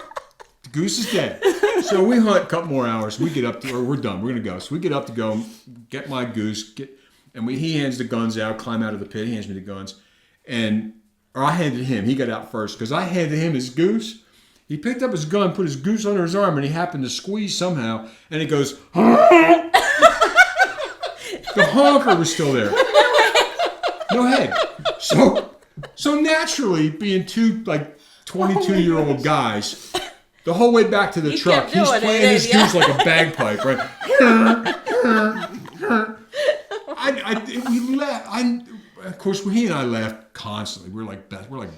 The goose is dead. So we hunt a couple more hours. We get up to, or we're done. We're gonna go. So we get up to go get my goose. He hands the guns out. Climb out of the pit. He hands me the guns, or I handed him. He got out first because I handed him his goose. He picked up his gun, put his goose under his arm, and he happened to squeeze somehow, and it goes. The honker was still there. No head. So naturally, being two 22-year-old guys, the whole way back to the truck, he's playing his goose like a bagpipe, right? We laughed. Of course, he and I laughed constantly. We're like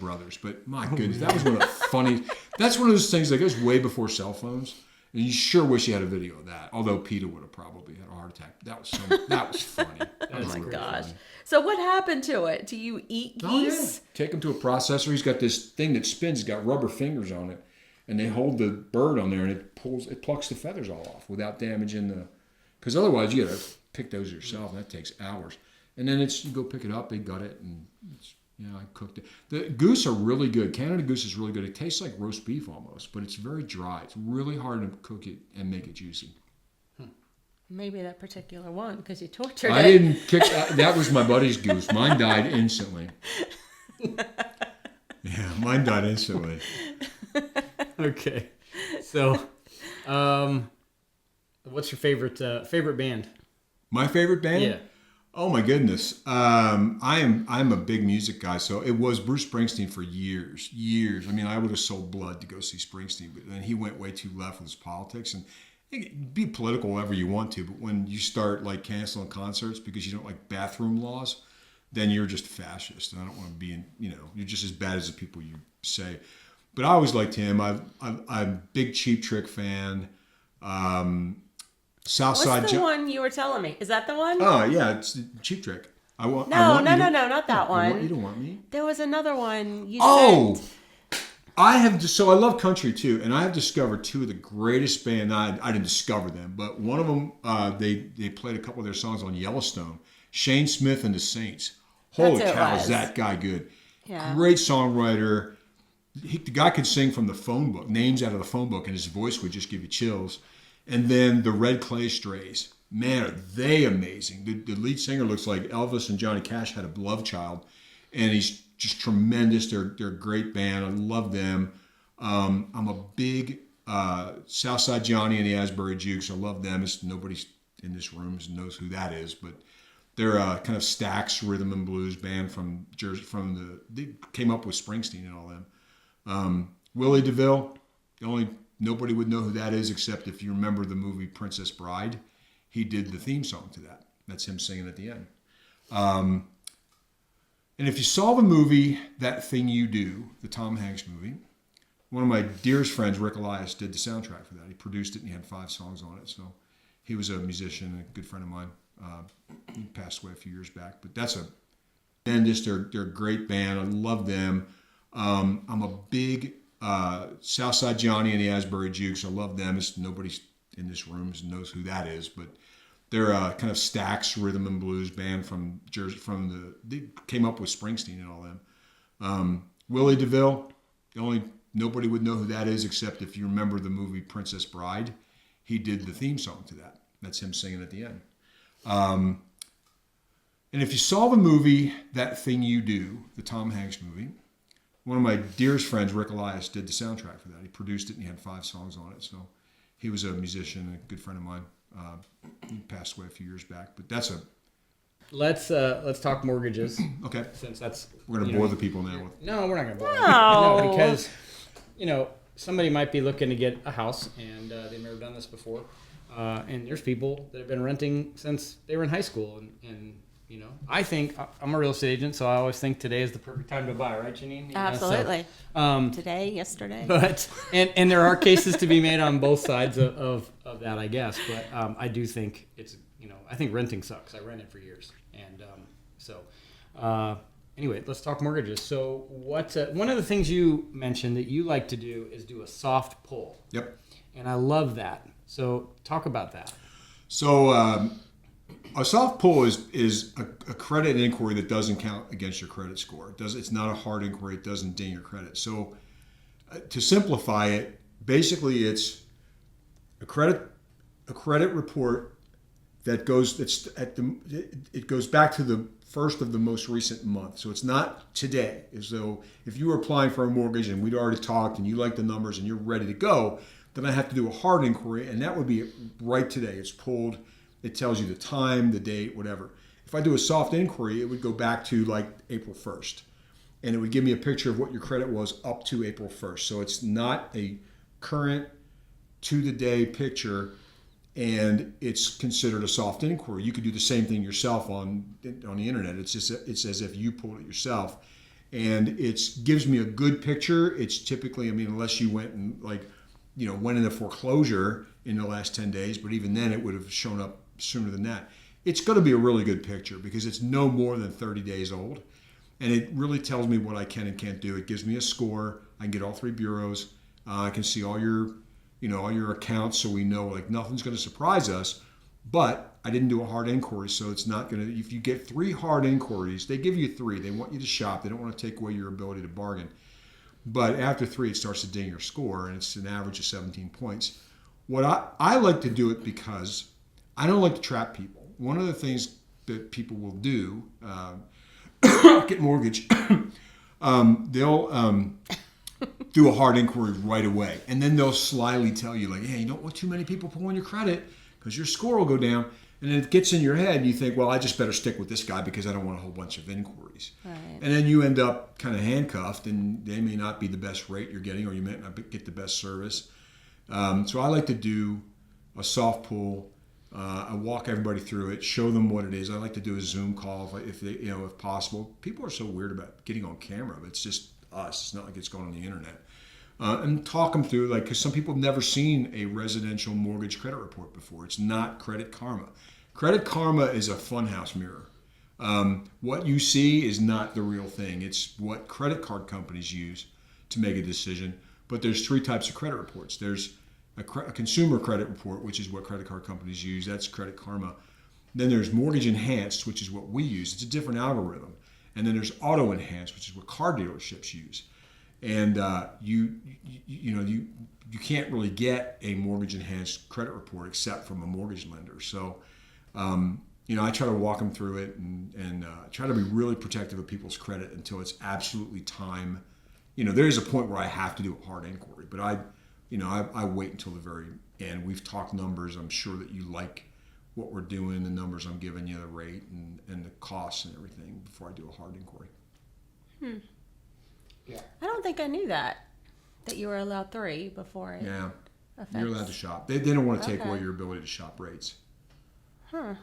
brothers. But my goodness, that was one of the funny. That's one of those things that goes way before cell phones, and you sure wish you had a video of that. Although Peter would have probably had a heart attack. That was funny. Oh my gosh! Funny. So what happened to it? Do you eat geese? Oh, yeah. Take him to a processor. He's got this thing that spins. It's got rubber fingers on it, and they hold the bird on there, and it plucks the feathers all off without damaging the. Because otherwise, you got to pick those yourself, and that takes hours. And then you go pick it up, they gut it, and I cooked it. The goose are really good. Canada goose is really good. It tastes like roast beef almost, but it's very dry. It's really hard to cook it and make it juicy. Maybe that particular one, because you tortured it. I didn't kick. That was my buddy's goose. Mine died instantly. Yeah, mine died instantly. Okay, so, what's your favorite band? My favorite band? Yeah. Oh my goodness. I'm a big music guy, so it was Bruce Springsteen for years. I mean, I would have sold blood to go see Springsteen, but then he went way too left with his politics. And be political whatever you want to, but when you start canceling concerts because you don't like bathroom laws, then you're just a fascist. And I don't want to be you're just as bad as the people you say. But I always liked him. I'm a big Cheap Trick fan. Southside. What's the one you were telling me? Is that the one? Oh yeah, it's Cheap Trick. No, not that one. You don't want me. There was another one. I love country too, and I have discovered two of the greatest bands. I didn't discover them, but one of them they played a couple of their songs on Yellowstone. Shane Smith and the Saints. Holy cow, is that guy good? Yeah. Great songwriter. The guy could sing from the phone book, names out of the phone book, and his voice would just give you chills. And then the Red Clay Strays. Man, are they amazing. The lead singer looks like Elvis and Johnny Cash had a love child. And he's just tremendous. They're a great band. I love them. I'm a big Southside Johnny and the Asbury Jukes. I love them. Nobody in this room knows who that is. But they're a kind of Stax rhythm and blues band from Jersey. They came up with Springsteen and all them. Willie DeVille, nobody would know who that is except if you remember the movie Princess Bride. He did the theme song to that. That's him singing at the end. And if you saw the movie That Thing You Do, the Tom Hanks movie, one of my dearest friends, Rick Elias, did the soundtrack for that. He produced it and he had 5 songs on it. So he was a musician and a good friend of mine. He passed away a few years back. But that's they're a great band. I love them. I'm a big Southside Johnny and the Asbury Jukes. I love them. Nobody in this room knows who that is, but they're a kind of Stax rhythm and blues band from Jersey. They came up with Springsteen and all them. Willie DeVille, nobody would know who that is except if you remember the movie Princess Bride. He did the theme song to that. That's him singing at the end. And if you saw the movie That Thing You Do, the Tom Hanks movie, one of my dearest friends, Rick Elias, did the soundtrack for that. He produced it and he had 5 songs on it. So he was a musician and a good friend of mine. He passed away a few years back. But that's Let's talk mortgages. Okay. Since that's we're gonna bore the people now. No, we're not gonna bore them. No, because somebody might be looking to get a house and they've never done this before. And there's people that have been renting since they were in high school and I think I'm a real estate agent, so I always think today is the perfect time to buy, right, Janine? You know, Absolutely. so, Today, yesterday. but and there are cases to be made on both sides of that, I guess. But I do think it's I think renting sucks. I rented for years, and anyway, let's talk mortgages. So what one of the things you mentioned that you like to do is do a soft pull. Yep. And I love that. So talk about that. So a soft pull is a credit inquiry that doesn't count against your credit score. It's not a hard inquiry. It doesn't ding your credit. So to simplify it, basically it's a credit report that goes it goes back to the first of the most recent month. So it's not today. As though if you were applying for a mortgage and we'd already talked and you like the numbers and you're ready to go, then I have to do a hard inquiry, and that would be right today. It's pulled. It tells you the time, the date, whatever. If I do a soft inquiry, it would go back to like April 1st. And it would give me a picture of what your credit was up to April 1st. So it's not a current to the day picture, and it's considered a soft inquiry. You could do the same thing yourself on the internet. It's as if you pulled it yourself. And it gives me a good picture. It's typically, unless you went and went into foreclosure in the last 10 days, but even then it would have shown up sooner than that. It's going to be a really good picture because it's no more than 30 days old. And it really tells me what I can and can't do. It gives me a score. I can get all three bureaus. I can see all your accounts, so we know nothing's going to surprise us. But I didn't do a hard inquiry, so it's not going to. If you get 3 hard inquiries, they give you 3. They want you to shop. They don't want to take away your ability to bargain. But after 3, it starts to ding your score, and it's an average of 17 points. What I like to do it because I don't like to trap people. One of the things that people will do, get a mortgage, they'll do a hard inquiry right away. And then they'll slyly tell you, hey, you don't want too many people pulling your credit because your score will go down. And then it gets in your head and you think, well, I just better stick with this guy because I don't want a whole bunch of inquiries. Right. And then you end up kind of handcuffed, and they may not be the best rate you're getting, or you may not get the best service. So I like to do a soft pull. I walk everybody through it, show them what it is. I like to do a Zoom call if possible. People are so weird about getting on camera, but it's just us. It's not like it's going on the internet. And talk them through, because some people have never seen a residential mortgage credit report before. It's not Credit Karma. Credit Karma is a funhouse mirror. What you see is not the real thing. It's what credit card companies use to make a decision. But there's 3 types of credit reports. There's a consumer credit report, which is what credit card companies use. That's Credit Karma. Then there's Mortgage Enhanced, which is what we use. It's a different algorithm. And then there's Auto Enhanced, which is what car dealerships use. And you can't really get a Mortgage Enhanced credit report except from a mortgage lender. So, I try to walk them through it and try to be really protective of people's credit until it's absolutely time. There is a point where I have to do a hard inquiry, but I wait until the very end. We've talked numbers. I'm sure that you like what we're doing, the numbers I'm giving you, the rate and the costs and everything before I do a hard inquiry. Yeah. I don't think I knew that you were allowed 3 before it affects. You're allowed to shop. They don't want to take away your ability to shop rates. Huh.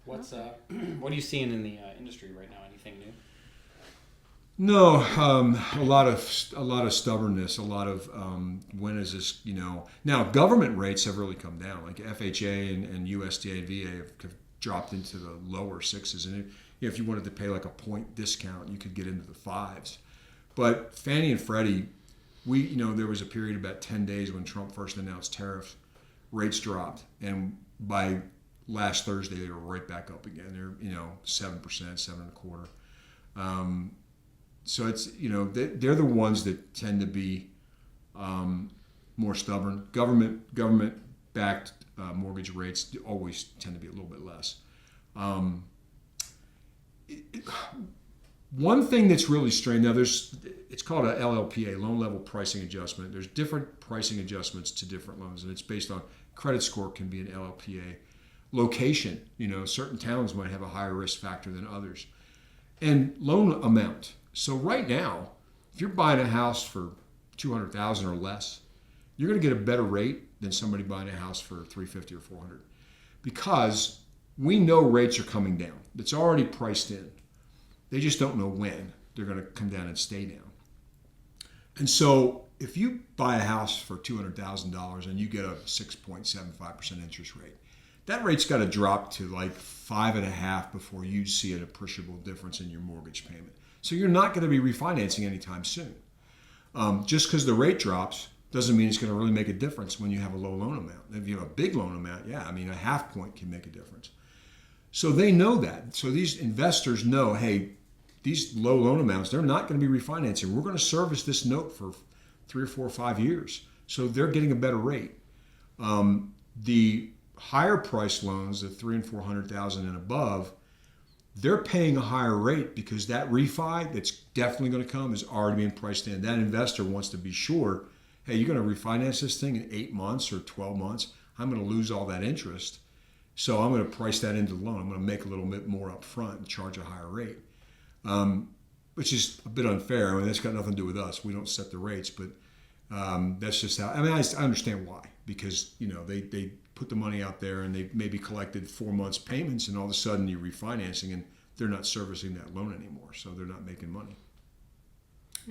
What are you seeing in the industry right now? Anything new? No, a lot of stubbornness. A lot of when is this? Now government rates have really come down. Like FHA and USDA and VA have dropped into the lower 6s, and if you wanted to pay like a point discount, you could get into the 5s. But Fannie and Freddie, there was a period about 10 days when Trump first announced tariffs, rates dropped, and by last Thursday they were right back up again. They're 7%, 7.25%. So it's they're the ones that tend to be more stubborn. Government backed mortgage rates always tend to be a little bit less. One thing that's really strange now, it's called a LLPA, loan level pricing adjustment. There's different pricing adjustments to different loans, and it's based on credit score can be an LLPA. Location, certain towns might have a higher risk factor than others, and loan amount. So right now, if you're buying a house for $200,000 or less, you're going to get a better rate than somebody buying a house for $350,000 or $400,000, because we know rates are coming down. It's already priced in. They just don't know when they're going to come down and stay down. And so if you buy a house for $200,000 and you get a 6.75% interest rate, that rate's got to drop to like 5.5 before you see an appreciable difference in your mortgage payment. So you're not going to be refinancing anytime soon. Just because the rate drops doesn't mean it's going to really make a difference when you have a low loan amount. If you have a big loan amount, yeah, I mean, a half point can make a difference. So they know that. So these investors know, hey, these low loan amounts, they're not going to be refinancing. We're going to service this note for 3 or 4 or 5 years. So they're getting a better rate. The higher price loans, the $300,000 and $400,000 and above, they're paying a higher rate because that refi that's definitely going to come is already being priced in. That investor wants to be sure, hey, you're going to refinance this thing in 8 months or 12 months. I'm going to lose all that interest. So I'm going to price that into the loan. I'm going to make a little bit more up front and charge a higher rate, which is a bit unfair. I mean, that's got nothing to do with us. We don't set the rates, but that's just how. I mean, I understand why, because they put the money out there and they maybe collected 4 months payments, and all of a sudden you're refinancing and they're not servicing that loan anymore, so they're not making money.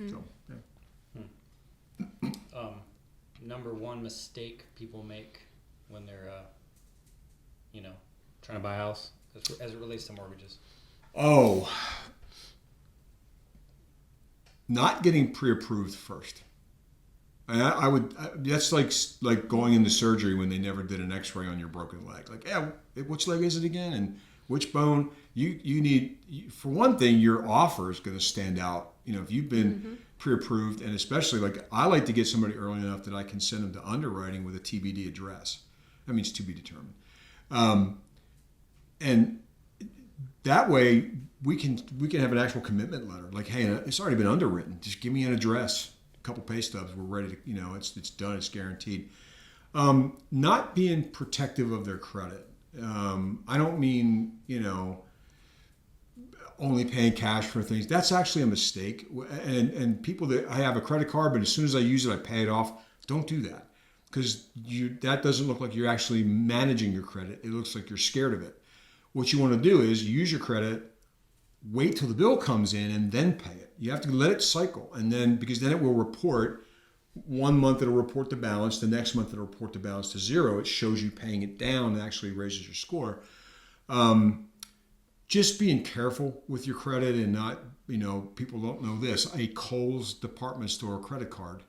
So, yeah. Number one mistake people make when they're trying to buy a house as it relates to mortgages? Oh, not getting pre-approved first. And that's like going into surgery when they never did an x-ray on your broken leg. Like, yeah, which leg is it again? And which bone? You need, for one thing, your offer is going to stand out. If you've been pre-approved, and especially, like, I like to get somebody early enough that I can send them to underwriting with a TBD address. That means to be determined. And that way we can have an actual commitment letter. Like, hey, it's already been underwritten. Just give me an address, a couple pay stubs. We're ready to, it's done. It's guaranteed. Not being protective of their credit. I don't mean, only paying cash for things. That's actually a mistake. And people that I have a credit card, but as soon as I use it, I pay it off. Don't do that, because that doesn't look like you're actually managing your credit. It looks like you're scared of it. What you want to do is use your credit, wait till the bill comes in, and then pay it. You have to let it cycle, and then, because then it will report. 1 month it'll report the balance, the next month it'll report the balance to zero. It shows you paying it down and actually raises your score. Just being careful with your credit, and not, people don't know this. A Kohl's department store credit card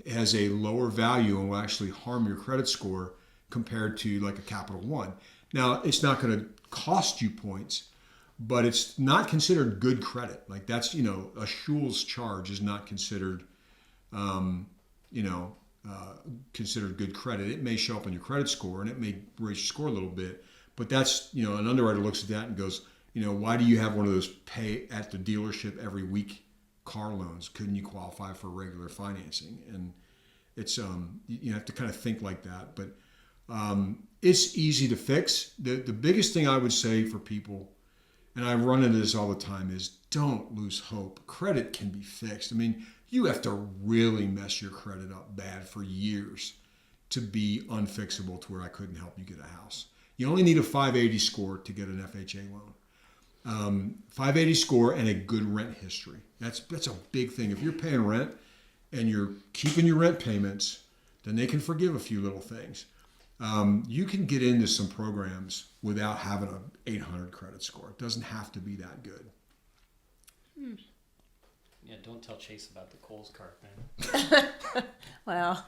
has a lower value and will actually harm your credit score compared to like a Capital One. Now, it's not going to cost you points, but it's not considered good credit. Like, that's, a Schul's charge is not considered, considered good credit. It may show up on your credit score and it may raise your score a little bit, but that's, an underwriter looks at that and goes, why do you have one of those pay at the dealership every week car loans? Couldn't you qualify for regular financing? And it's, you have to kind of think like that, but it's easy to fix. The biggest thing I would say for people, and I run into this all the time, is don't lose hope. Credit can be fixed. I mean, you have to really mess your credit up bad for years to be unfixable to where I couldn't help you get a house. You only need a 580 score to get an FHA loan. 580 score and a good rent history. That's a big thing. If you're paying rent and you're keeping your rent payments, then they can forgive a few little things. You can get into some programs without having an 800 credit score. It doesn't have to be that good. Yeah, don't tell Chase about the Kohl's card, man. Well,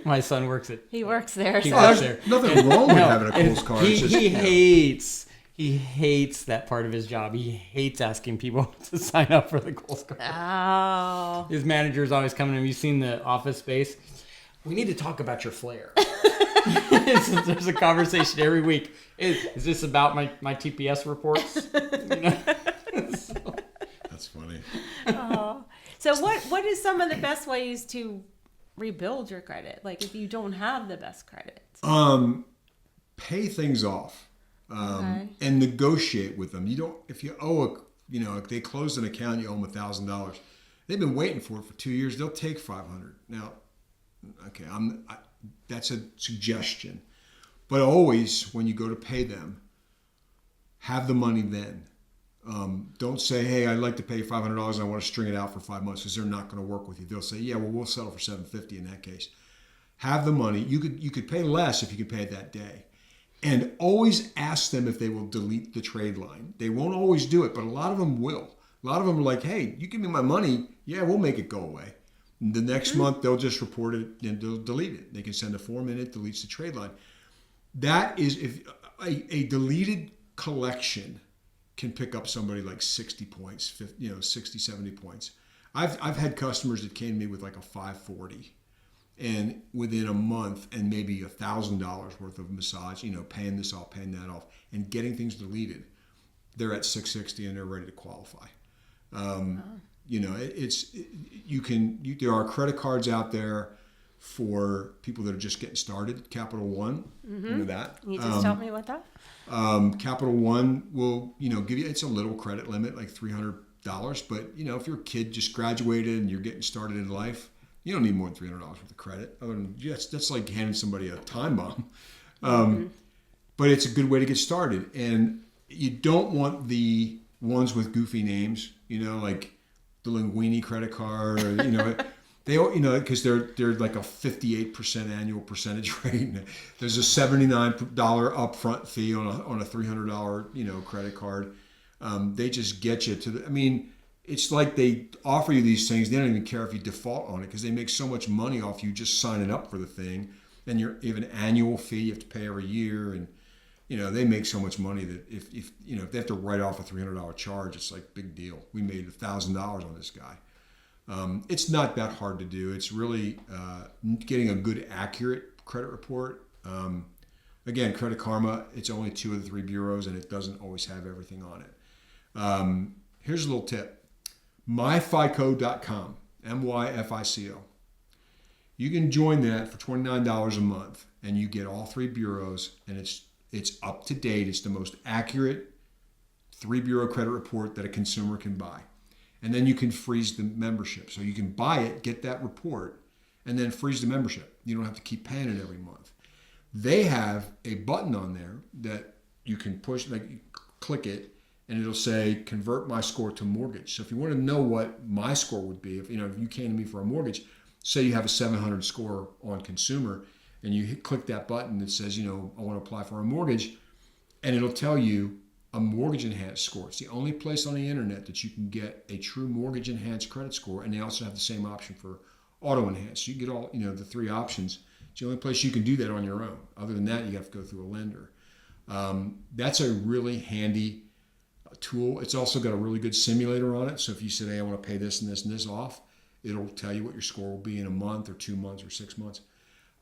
My son works at. he works there. He So. works there. Nothing wrong with having a Kohl's card. It's just, He hates that part of his job. He hates asking people to sign up for the Kohl's card. Oh. His manager is always coming to him. You've seen the Office Space. We need to talk about your flair. There's a conversation every week. Is this about my TPS reports? That's funny. Oh. So what is some of the best ways to rebuild your credit? Like, if you don't have the best credit? Pay things off. Okay. And negotiate with them. You don't, if you owe if they closed an account, you owe them $1,000. They've been waiting for it for 2 years. They'll take $500. Now, okay, that's a suggestion, but always when you go to pay them, have the money then. Don't say, hey, I'd like to pay $500 and I want to string it out for 5 months, because they're not going to work with you. They'll say, yeah, well, we'll settle for $750 in that case. Have the money. You could pay less if you could pay it that day. And always ask them if they will delete the trade line. They won't always do it, but a lot of them will. A lot of them are like, hey, you give me my money, yeah, we'll make it go away. And the next month, they'll just report it and they'll delete it. They can send a form in, it deletes the trade line. That is, if a deleted collection can pick up somebody like 60 points, 50, 60, 70 points. I've had customers that came to me with like a 540, and within a month, and maybe $1,000 worth of massage, paying this off, paying that off, and getting things deleted, they're at 660 and they're ready to qualify. There are credit cards out there for people that are just getting started. Capital One, you know that. You just helped me with that. Capital One will, give you, it's a little credit limit, like $300. But, if you're a kid just graduated and you're getting started in life, you don't need more than $300 worth of credit. Other than, that's like handing somebody a time bomb. But it's a good way to get started. And you don't want the ones with goofy names, like the Linguini credit card, or, they, because they're like a 58% annual percentage rate. There's a $79 upfront fee on a $300 credit card. They just get you to it's like they offer you these things. They don't even care if you default on it, because they make so much money off you just signing up for the thing. Then you have an annual fee you have to pay every year, and they make so much money that if they have to write off a $300 charge, it's like big deal. We made $1,000 on this guy. It's not that hard to do. It's really getting a good, accurate credit report. Again, Credit Karma, it's only 2 of the 3 bureaus, and it doesn't always have everything on it. Here's a little tip. myfico.com, MYFICO. You can join that for $29 a month, and you get all 3 bureaus, and it's up to date. It's the most accurate 3 bureau credit report that a consumer can buy. And then you can freeze the membership. So you can buy it, get that report, and then freeze the membership. You don't have to keep paying it every month. They have a button on there that you can push, like you click it, and it'll say, convert my score to mortgage. So if you want to know what my score would be, if you came to me for a mortgage, say you have a 700 score on consumer, and you click that button that says, I want to apply for a mortgage, and it'll tell you a mortgage enhanced score. It's the only place on the internet that you can get a true mortgage enhanced credit score, and they also have the same option for auto enhanced. You get all, the 3 options. It's the only place you can do that on your own. Other than that, you have to go through a lender. That's a really handy tool. It's also got a really good simulator on it. So if you said, hey, I want to pay this and this and this off, it'll tell you what your score will be in a month or 2 months or 6 months.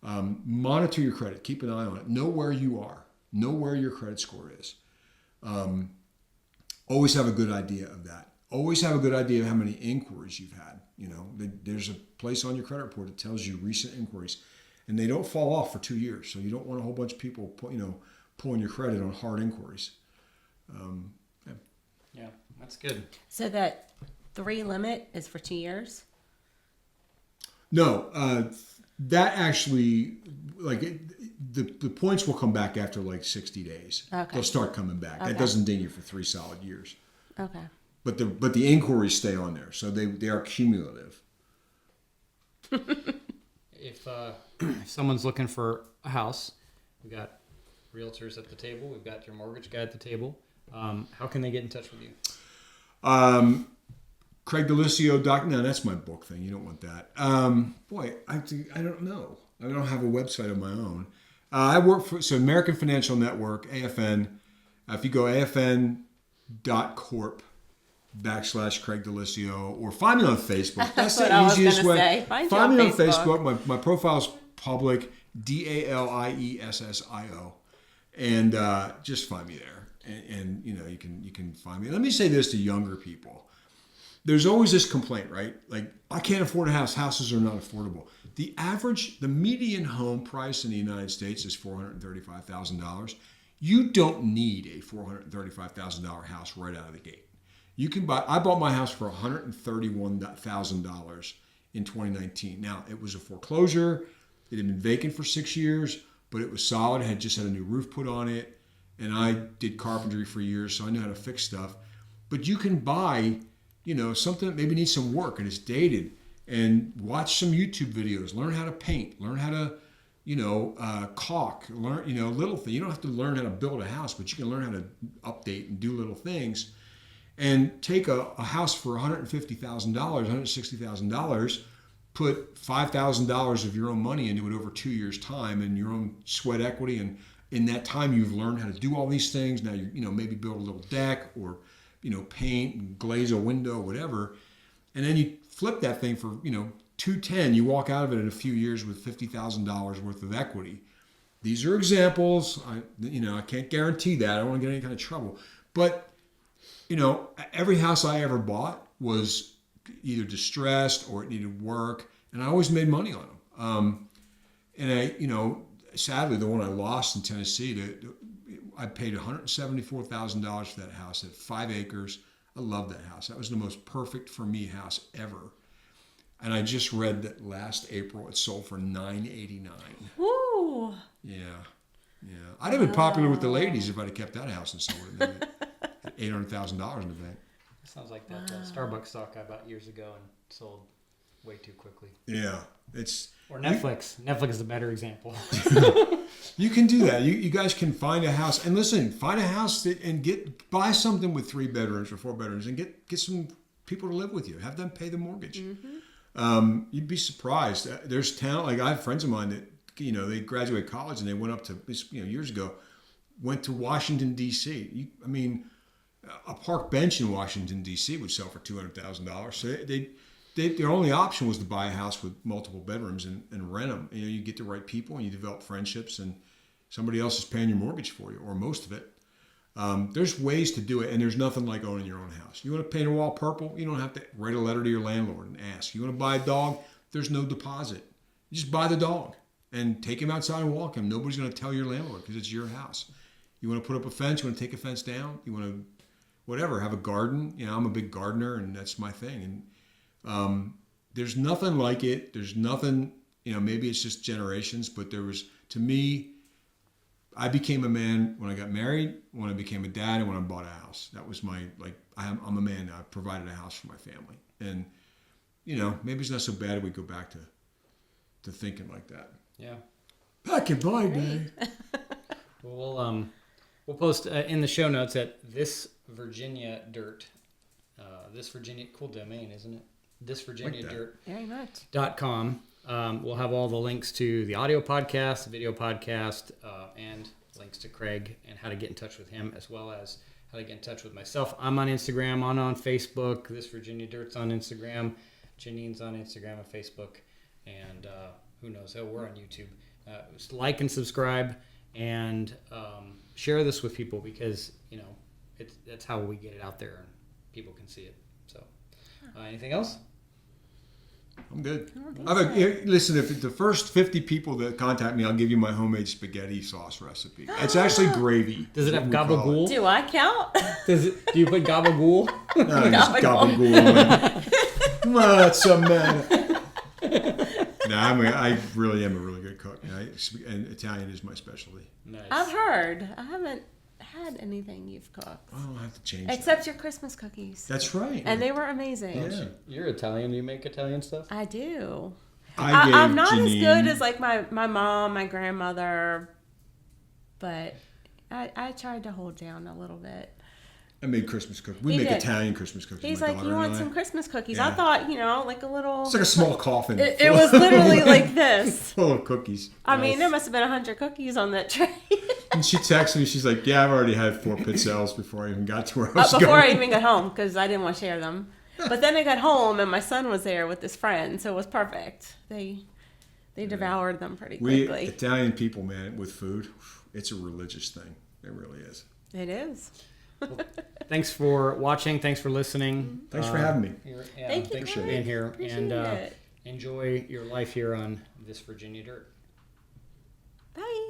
Monitor your credit. Keep an eye on it. Know where you are. Know where your credit score is. Always have a good idea of that. Always have a good idea of how many inquiries you've had. There's a place on your credit report that tells you recent inquiries, and they don't fall off for 2 years. So you don't want a whole bunch of people, pulling your credit on hard inquiries. Yeah, that's good. So that 3 limit is for 2 years? No, that actually, the points will come back after like 60 days. Okay. They'll start coming back. Okay. That doesn't ding you for 3 solid years. Okay. But the inquiries stay on there, so they are cumulative. If someone's looking for a house, we've got realtors at the table. We've got your mortgage guy at the table. How can they get in touch with you? Craig Daliessio. No, that's my book thing. You don't want that. I don't know. I don't have a website of my own. I work for American Financial Network, AFN. If you go afn.corp/Craig Daliessio, or find me on Facebook. That's the easiest way. Find me on Facebook. My profile's public, DALIESSIO, and just find me there. And you can find me. Let me say this to younger people. There's always this complaint, right? Like, I can't afford a house. Houses are not affordable. The median home price in the United States is $435,000. You don't need a $435,000 house right out of the gate. I bought my house for $131,000 in 2019. Now, it was a foreclosure. It had been vacant for 6 years, but it was solid. It had just had a new roof put on it. and I did carpentry for years, so I know how to fix stuff. But you can buy, something that maybe needs some work and it's dated, and watch some YouTube videos. Learn how to paint. Learn how to, caulk. Learn, little things. You don't have to learn how to build a house, but you can learn how to update and do little things. And take a house for $150,000, $160,000, put $5,000 of your own money into it over 2 years' time, and your own sweat equity. And in that time, you've learned how to do all these things. Now you maybe build a little deck, or paint and glaze a window, whatever. And then you flip that thing for $210. You walk out of it in a few years with $50,000 worth of equity. These are examples. I can't guarantee that. I don't want to get any kind of trouble, but every house I ever bought was either distressed or it needed work, and I always made money on them. And sadly, the one I lost in Tennessee, I paid $174,000 for that house at 5 acres. I love that house. That was the most perfect for me house ever. And I just read that last April it sold for $989. Woo! Yeah. I'd have been popular with the ladies if I'd have kept that house and sold it. $800,000 in the bank. Sounds like that Starbucks stock I bought years ago and sold way too quickly. Yeah, or Netflix. Netflix is a better example. You can do that. You guys can find a house, and listen, find a house and buy something with 3 bedrooms or 4 bedrooms, and get some people to live with you. Have them pay the mortgage. Mm-hmm. You'd be surprised. There's talent. Like I have friends of mine that they graduated college and they went up to years ago, went to Washington D.C. A park bench in Washington, D.C. would sell for $200,000. So their only option was to buy a house with multiple bedrooms and rent them. You get the right people and you develop friendships, and somebody else is paying your mortgage for you, or most of it. There's ways to do it, and there's nothing like owning your own house. You want to paint a wall purple? You don't have to write a letter to your landlord and ask. You want to buy a dog? There's no deposit. You just buy the dog and take him outside and walk him. Nobody's going to tell your landlord because it's your house. You want to put up a fence? You want to take a fence down? You want to whatever, have a garden. I'm a big gardener, and that's my thing. And there's nothing like it. There's nothing, maybe it's just generations, but to me, I became a man when I got married, when I became a dad, and when I bought a house. That was I'm a man now. I provided a house for my family. And, maybe it's not so bad if we go back to thinking like that. Yeah. Back in my day. We'll post in the show notes at This Virginia Dirt. This Virginia, cool domain, isn't it? thisvirginiadirt.com. We'll have all the links to the audio podcast, the video podcast, and links to Craig and how to get in touch with him, as well as how to get in touch with myself. I'm on Instagram, I'm on Facebook. This Virginia Dirt's on Instagram. Janine's on Instagram and Facebook. And who knows? We're on YouTube. Just like and subscribe, and share this with people, because that's how we get it out there and people can see it. So, anything else? I'm good. Listen, if the first 50 people that contact me, I'll give you my homemade spaghetti sauce recipe. It's actually gravy. Does it have gabagool? Do I count? Do you put gabagool? No, just gabagool. What's a man? No, I really am a really good cook, and Italian is my specialty. Nice. I've heard. I haven't had anything you've cooked. I don't have to change except your Christmas cookies. That's right. And they were amazing. Yeah. You're Italian. Do you make Italian stuff? I do. I'm not as good as like my mom, my grandmother, but I tried to hold down a little bit. I made Christmas cookies. We make Italian Christmas cookies. He's like, you want some Christmas cookies? Yeah. I thought, like a little... It's like a small coffin. It was literally like this. Full of cookies. I mean, there must have been 100 cookies on that tray. And she texted me. She's like, yeah, I've already had 4 pizzelles before I even got to where I was going. Before I even got home, because I didn't want to share them. But then I got home, and my son was there with his friend, so it was perfect. They devoured them pretty quickly. We Italian people, man, with food, it's a religious thing. It really is. It is. Well, thanks for watching. Thanks for listening. Thanks for having me. Thank you thanks for being here. Appreciate it. Enjoy your life here on This Virginia Dirt. Bye.